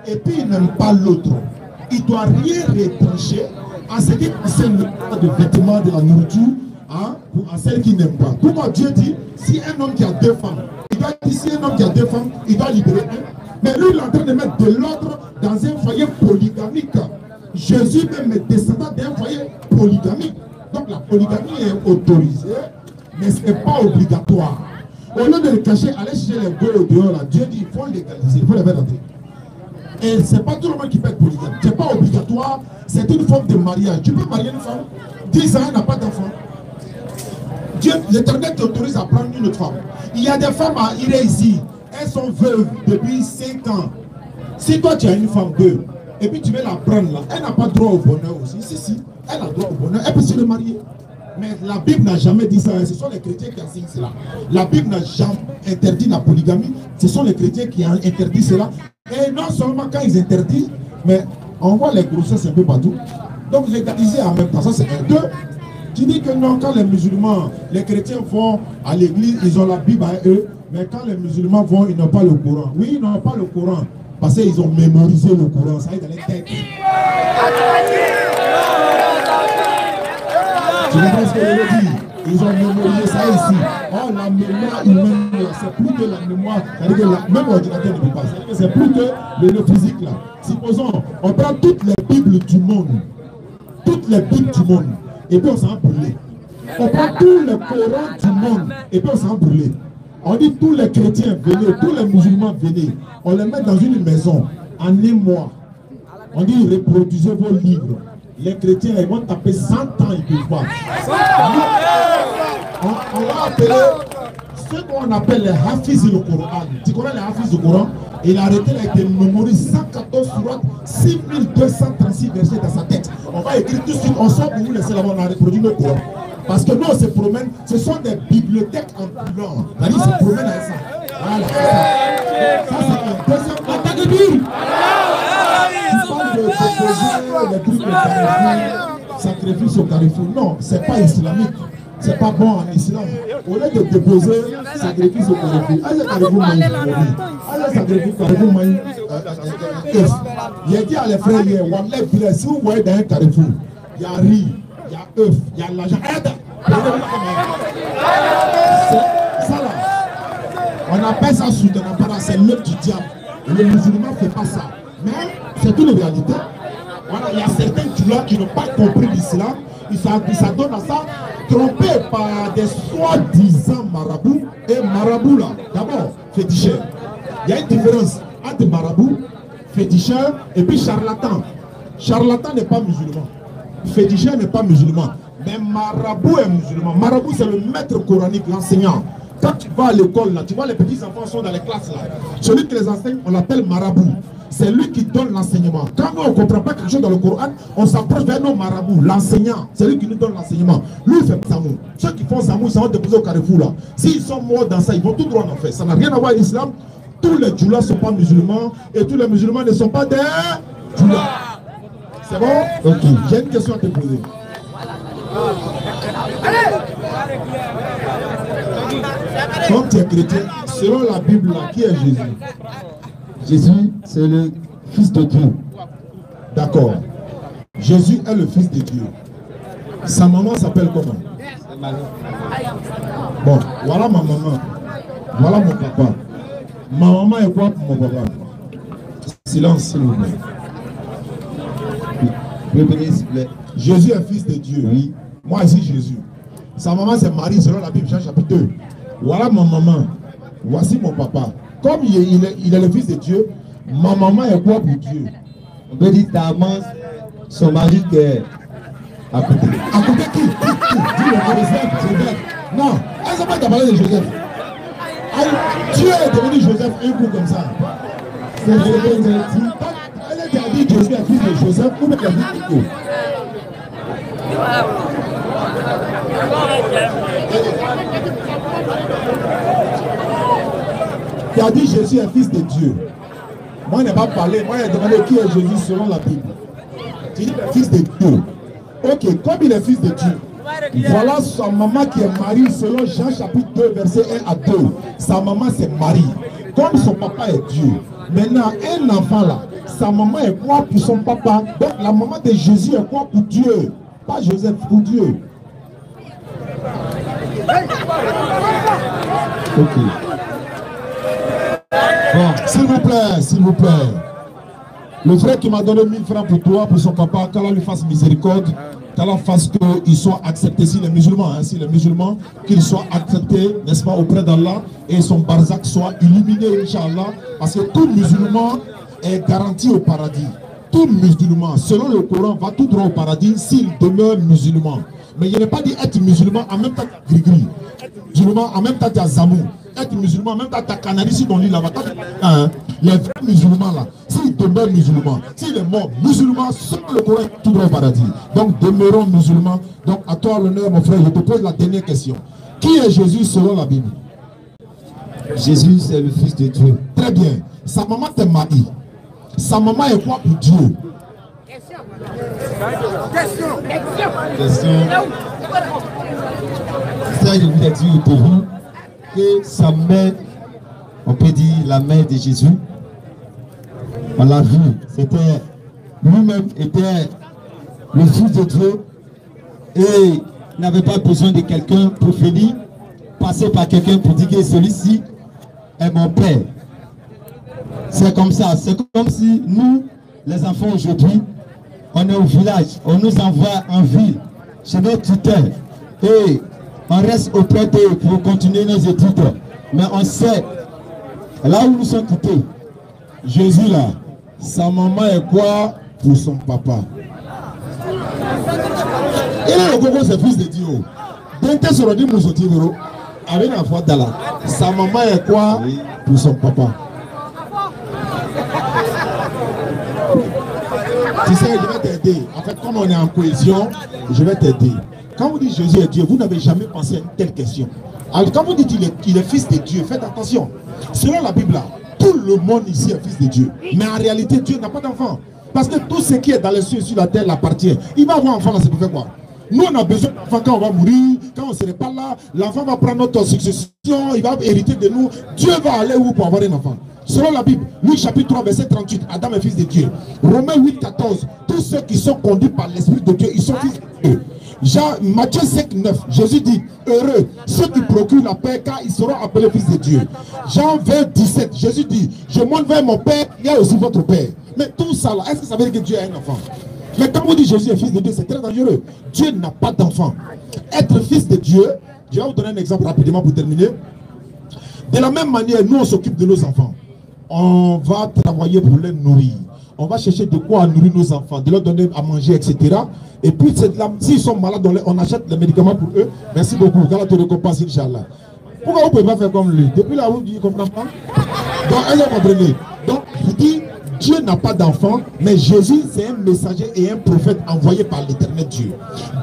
et puis il n'aime pas l'autre, il ne doit rien retrancher à ce qui concerne le de vêtements, de la nourriture, hein, à celle qui n'aime pas. Pour moi, Dieu dit, si un homme qui a 2 femmes, il doit dire, si un homme qui a 2 femmes, il doit libérer un. Mais lui, il est en train de mettre de l'ordre dans un foyer polygamique. Jésus même est descendant d'un foyer polygamique. Donc la polygamie est autorisée, mais ce n'est pas obligatoire. Au lieu de le cacher, aller chercher les gars au dehors, là, Dieu dit, il faut légaliser, il faut les faire entrer. Et ce n'est pas tout le monde qui peut être polygame. Ce n'est pas obligatoire, c'est une forme de mariage. Tu peux marier une femme, 10 ans, elle n'a pas d'enfant. Dieu, l'Éternel t'autorise à prendre une autre femme. Il y a des femmes à Iré ici, elles sont veuves depuis 5 ans. Si toi tu as une femme veuve, et puis tu veux la prendre là, elle n'a pas droit au bonheur aussi. Si, elle a droit au bonheur, elle peut se remarier. Mais la Bible n'a jamais dit ça, ce sont les chrétiens qui enseignent cela. La Bible n'a jamais interdit la polygamie, ce sont les chrétiens qui ont interdit cela. Et non seulement quand ils interdisent, mais on voit les grossesses un peu partout. Donc légaliser en même temps, ça c'est un. 2, tu dis que non, quand les musulmans, les chrétiens vont à l'église, ils ont la Bible à eux, mais quand les musulmans vont, ils n'ont pas le Coran. Oui, ils n'ont pas le Coran, parce qu'ils ont mémorisé le Coran, ça est dans les têtes. Tu comprends ce que je veux dire? Ils ont mémorisé ça ici. Oh, la mémoire humaine, c'est plus que la mémoire. C'est-à-dire que même l'ordinateur ne peut pas. C'est-à-dire que c'est plus que le physique là. Supposons, on prend toutes les Bibles du monde. Toutes les Bibles du monde. Et puis on s'en brûlé. On prend tous les Corans du monde. Et puis on s'en brûlé. On dit tous les chrétiens venez, tous les musulmans venez. On les met dans une maison en un mois. On dit reproduisez vos livres. Les chrétiens, ils vont taper 100 ans, ils peuvent pas. On va appeler ce qu'on appelle les Hafiz du Coran. Tu connais les Hafiz du Coran? Il a arrêté avec des mémorise 114 sourates, 6236 versets dans sa tête. On va écrire tout de suite, on sort pour vous laisser là-bas, on a reproduit le Coran. Parce que nous, on se promène, ce sont des bibliothèques ambulantes. C'est-à-dire, on se promène avec ça. Voilà, c'est ça. Ça, c'est un deuxième attaque de Dieu. Tu parles de proposer des trucs de Carrefour, sacrifice au Carrefour. Non, c'est pas islamique. C'est pas bon en islam. Au lieu de déposer sacrifice au Carrefour, allez Carrefour maïs. Allez sacrifice Carrefour maïs. J'ai dit à les frères hier, si vous voyez dans un Carrefour, il y a riz, il y a œuf, il y a l'argent. Ça là, on appelle ça soutenant, c'est l'œuf du diable. Le musulman ne fait pas ça. Mais c'est une réalité. Voilà, il y a certains tueurs qui n'ont pas compris l'islam. Ils s'adonnent à ça, trompés par des soi-disant marabouts. Et marabout là, d'abord, féticheur. Il y a une différence entre marabout, féticheur et puis charlatan. Charlatan n'est pas musulman. Féticheur n'est pas musulman. Mais marabout est musulman. Marabout, c'est le maître coranique, l'enseignant. Quand tu vas à l'école, là, tu vois les petits enfants sont dans les classes là. Celui qui les enseigne, on l'appelle marabout. C'est lui qui donne l'enseignement. Quand on ne comprend pas quelque chose dans le Coran, on s'approche vers nos marabouts, l'enseignant. C'est lui qui nous donne l'enseignement. Lui, il fait Zamou. Ceux qui font Zamou, ils sont déposés au Carrefour là. S'ils sont morts dans ça, ils vont tout droit en enfer. Ça n'a rien à voir avec l'islam. Tous les djoulas ne sont pas musulmans et tous les musulmans ne sont pas des djoulas. C'est bon? Ok. J'ai une question à te poser. Quand tu es chrétien, selon la Bible, là, qui est Jésus? Jésus, c'est le Fils de Dieu. D'accord. Jésus est le Fils de Dieu. Sa maman s'appelle comment? Bon, voilà ma maman. Voilà mon papa. Ma maman est quoi pour mon papa? Silence, s'il vous plaît. Jésus est Fils de Dieu. Oui. Moi ici, Jésus. Sa maman, c'est Marie, selon la Bible, Jean chapitre 2. Voilà ma maman. Voici mon papa. Comme il est le Fils de Dieu, ma maman est quoi pour Dieu? On peut dire ta maman, son mari qui est à côté. À côté qui? Dis le Joseph. Non, elle ne s'est pas parlé de Joseph. Dieu est devenu Joseph un coup comme ça. C'est elle a dit Jésus est fils de Joseph ou bien elle a dit Nico. Il a dit Jésus est fils de Dieu. Moi, je n'ai pas parlé. Moi, j'ai demandé qui est Jésus selon la Bible. Tu dis le fils de Dieu. Ok, comme il est fils de Dieu, voilà sa maman qui est Marie selon Jean chapitre 2, verset 1 à 2. Sa maman c'est Marie. Comme son papa est Dieu. Maintenant, un enfant là, sa maman est quoi pour son papa? Donc la maman de Jésus est quoi pour Dieu? Pas Joseph, pour Dieu. Ok. Bon, s'il vous plaît, s'il vous plaît. Le frère qui m'a donné 1000 francs pour toi, pour son papa, qu'Allah lui fasse miséricorde, qu'Allah fasse qu'ils soient acceptés, si les musulmans, hein, si les musulmans, qu'ils soient acceptés, n'est-ce pas, auprès d'Allah, et son barzak soit illuminé, Inch'Allah, parce que tout musulman est garanti au paradis. Tout musulman, selon le Coran, va tout droit au paradis s'il demeure musulman. Mais il n'est pas dit être musulman en même temps que Grigri. Musulman en même temps que Zamou. Être musulman en même temps que Canari, si on lit là-bas. Les vrais musulmans là, s'il demeure musulman, s'il est mort musulman, selon le Coran, tout droit au paradis. Donc demeurons musulmans. Donc à toi l'honneur, mon frère, je te pose la dernière question. Qui est Jésus selon la Bible? Jésus, c'est le Fils de Dieu. Très bien. Sa maman t'est Marie. Sa maman est quoi pour Dieu? Question. Ça, je vous ai dit pour vous que sa mère, on peut dire la mère de Jésus, on l'a vu, c'était lui-même était le Fils de Dieu et n'avait pas besoin de quelqu'un pour finir, passer par quelqu'un pour dire que celui-ci est mon père. C'est comme ça, c'est comme si nous, les enfants aujourd'hui, on est au village, on nous envoie en ville, chez nos tuteurs, et on reste auprès d'eux pour continuer nos études. Mais on sait, là où nous sommes quittés, Jésus là, sa maman est quoi pour son papa? Il est le gogo, c'est fils de Dieu. Dente sur le dit Moussotivero. avec la voix d'Allah. Sa maman est quoi pour son papa? Tu sais, je vais t'aider. En fait, comme on est en cohésion, je vais t'aider. Quand vous dites Jésus est Dieu, vous n'avez jamais pensé à une telle question. Alors, quand vous dites qu'il est fils de Dieu, faites attention. Selon la Bible, tout le monde ici est fils de Dieu. Mais en réalité, Dieu n'a pas d'enfant. Parce que tout ce qui est dans les cieux et sur la terre l'appartient. Il va avoir un enfant là, c'est pour faire quoi? Nous, on a besoin d'enfants quand on va mourir, quand on ne serait pas là. L'enfant va prendre notre succession, il va hériter de nous. Dieu va aller où pour avoir un enfant? Selon la Bible, Luc chapitre 3, verset 38, Adam est fils de Dieu. Romains 8, 14, tous ceux qui sont conduits par l'Esprit de Dieu, ils sont fils de Dieu. Matthieu 5, 9, Jésus dit, heureux ceux qui procurent la paix, car ils seront appelés fils de Dieu. Jean 20, 17, Jésus dit, je monte vers mon Père, il y a aussi votre Père. Mais tout ça là, est-ce que ça veut dire que Dieu a un enfant? Mais quand vous dites Jésus est fils de Dieu, c'est très dangereux. Dieu n'a pas d'enfant. Être fils de Dieu, je vais vous donner un exemple rapidement pour terminer. De la même manière, nous on s'occupe de nos enfants. On va travailler pour les nourrir. On va chercher de quoi nourrir nos enfants, de leur donner à manger, etc. Et puis, s'ils sont malades, on achète les médicaments pour eux. Merci beaucoup. Allah te récompense, Inch'Allah. Pourquoi vous ne pouvez pas faire comme lui? Depuis là, vous ne comprenez pas? Donc, elle est comprenez. Donc, je dis, Dieu n'a pas d'enfant, mais Jésus, c'est un messager et un prophète envoyé par l'éternel Dieu.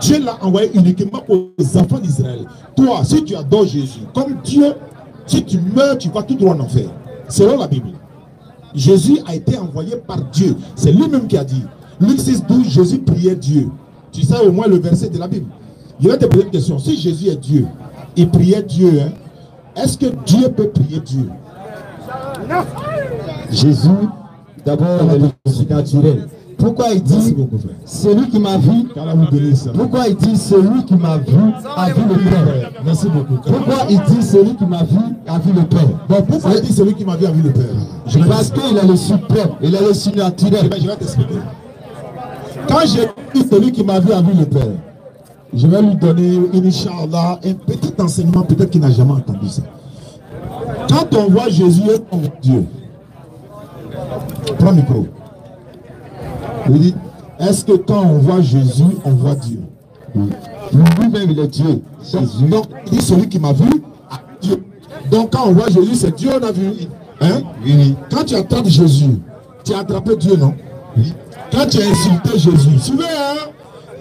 Dieu l'a envoyé uniquement aux enfants d'Israël. Toi, si tu adores Jésus, comme Dieu, si tu meurs, tu vas tout droit en enfer. Selon la Bible. Jésus a été envoyé par Dieu. C'est lui-même qui a dit. Luc 6, 12, Jésus priait Dieu. Tu sais au moins le verset de la Bible. Je vais te poser une question. Si Jésus est Dieu, il priait Dieu, hein, est-ce que Dieu peut prier Dieu? Jésus, d'abord, est naturel. Pourquoi il dit celui qui m'a vu? Pourquoi il dit celui qui m'a vu a vu le Père? Merci beaucoup. Pourquoi il dit celui qui m'a vu a vu le Père? Bon, pourquoi il dit celui qui m'a vu a vu le Père? Parce qu'il est le suprême, il est le surnaturel. Je vais t'expliquer. Quand j'ai dit celui qui m'a vu a vu le Père, je vais lui donner, Inch'Allah, un petit enseignement peut-être qu'il n'a jamais entendu ça. Quand on voit Jésus, on voit Dieu. Prends le micro. Oui. Est-ce que quand on voit Jésus, on voit Dieu? Lui-même, il est Dieu. Donc, il dit celui qui m'a vu, a Dieu. Donc, quand on voit Jésus, c'est Dieu on a vu. Hein? Oui. Quand tu attrapes Jésus, tu as attrapé Dieu, non? Oui. Quand tu as insulté Jésus, suivez, hein?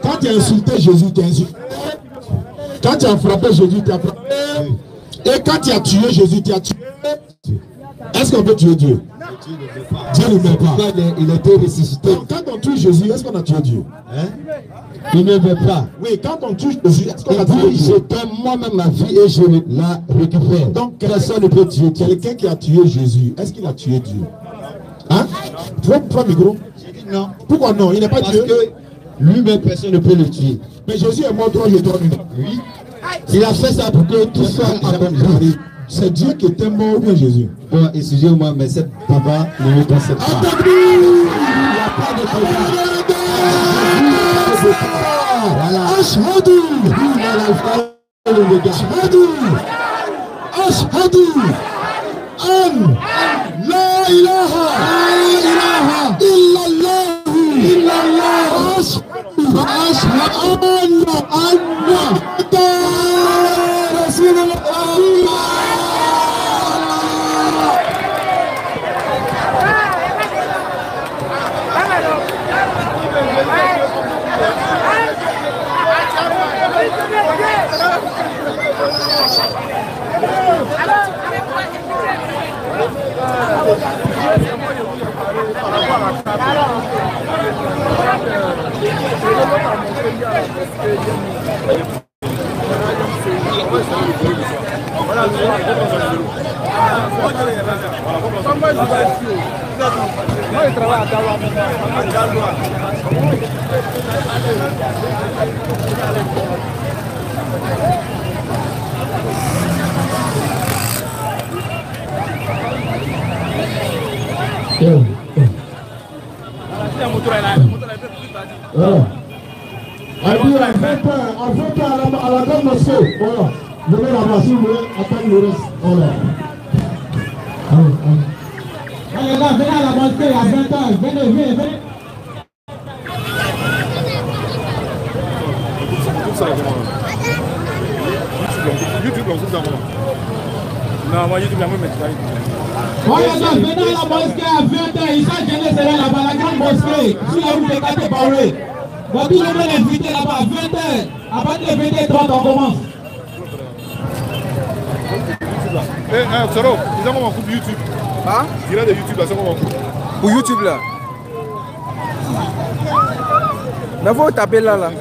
Quand tu as insulté Jésus, tu as insulté. Quand tu as frappé Jésus, tu as frappé. Et quand tu as tué Jésus, tu as tué. Est-ce qu'on peut tuer Dieu? Dieu ne veut pas. Il a été ressuscité. Quand on tue Jésus, est-ce qu'on a tué Dieu? Hein? Il ne veut pas. Oui, quand on tue Jésus, est-ce qu'on a tué Dieu? Je donne moi-même ma vie et je la récupère. Donc, personne ne peut tuer. Quelqu'un qui a tué Jésus, est-ce qu'il a tué Dieu? Hein? Prends le micro. Non. Pourquoi non? Il n'est pas Dieu. Parce que lui-même, personne ne peut le tuer. Mais Jésus est mort 3 jours, 3 nuits. Oui. Il a fait ça pour que tout soit accompli. C'est Dieu qui était mort ou bien Jésus? Bon, excusez-moi, mais cette papa ne me concerne pas. Il n'y a pas de Voilà. Ashhadu. Ashhadu. An la ilaha illallah. Ashhadu anna Rasulullah. À la grande mosquée, voilà. Venez là-bas, si vous voulez, attendre le reste. Voilà. Allez, là, venez à la mosquée à 20h. Venez. YouTube, coupe dans comment? Non, moi, YouTube, la même, mais Voilà, venez à la mosquée à 20h, ils sont gênés, c'est là-bas, la grande mosquée, sur la route de Katé-Baouré. Donc, tout le monde est invité là-bas à 20h. À partir de 20h30, on commence. Soro, ils ont comment coupe YouTube? Hein? Il y a des YouTube là, c'est comment coupe? Pour YouTube là. Mais faut taper là.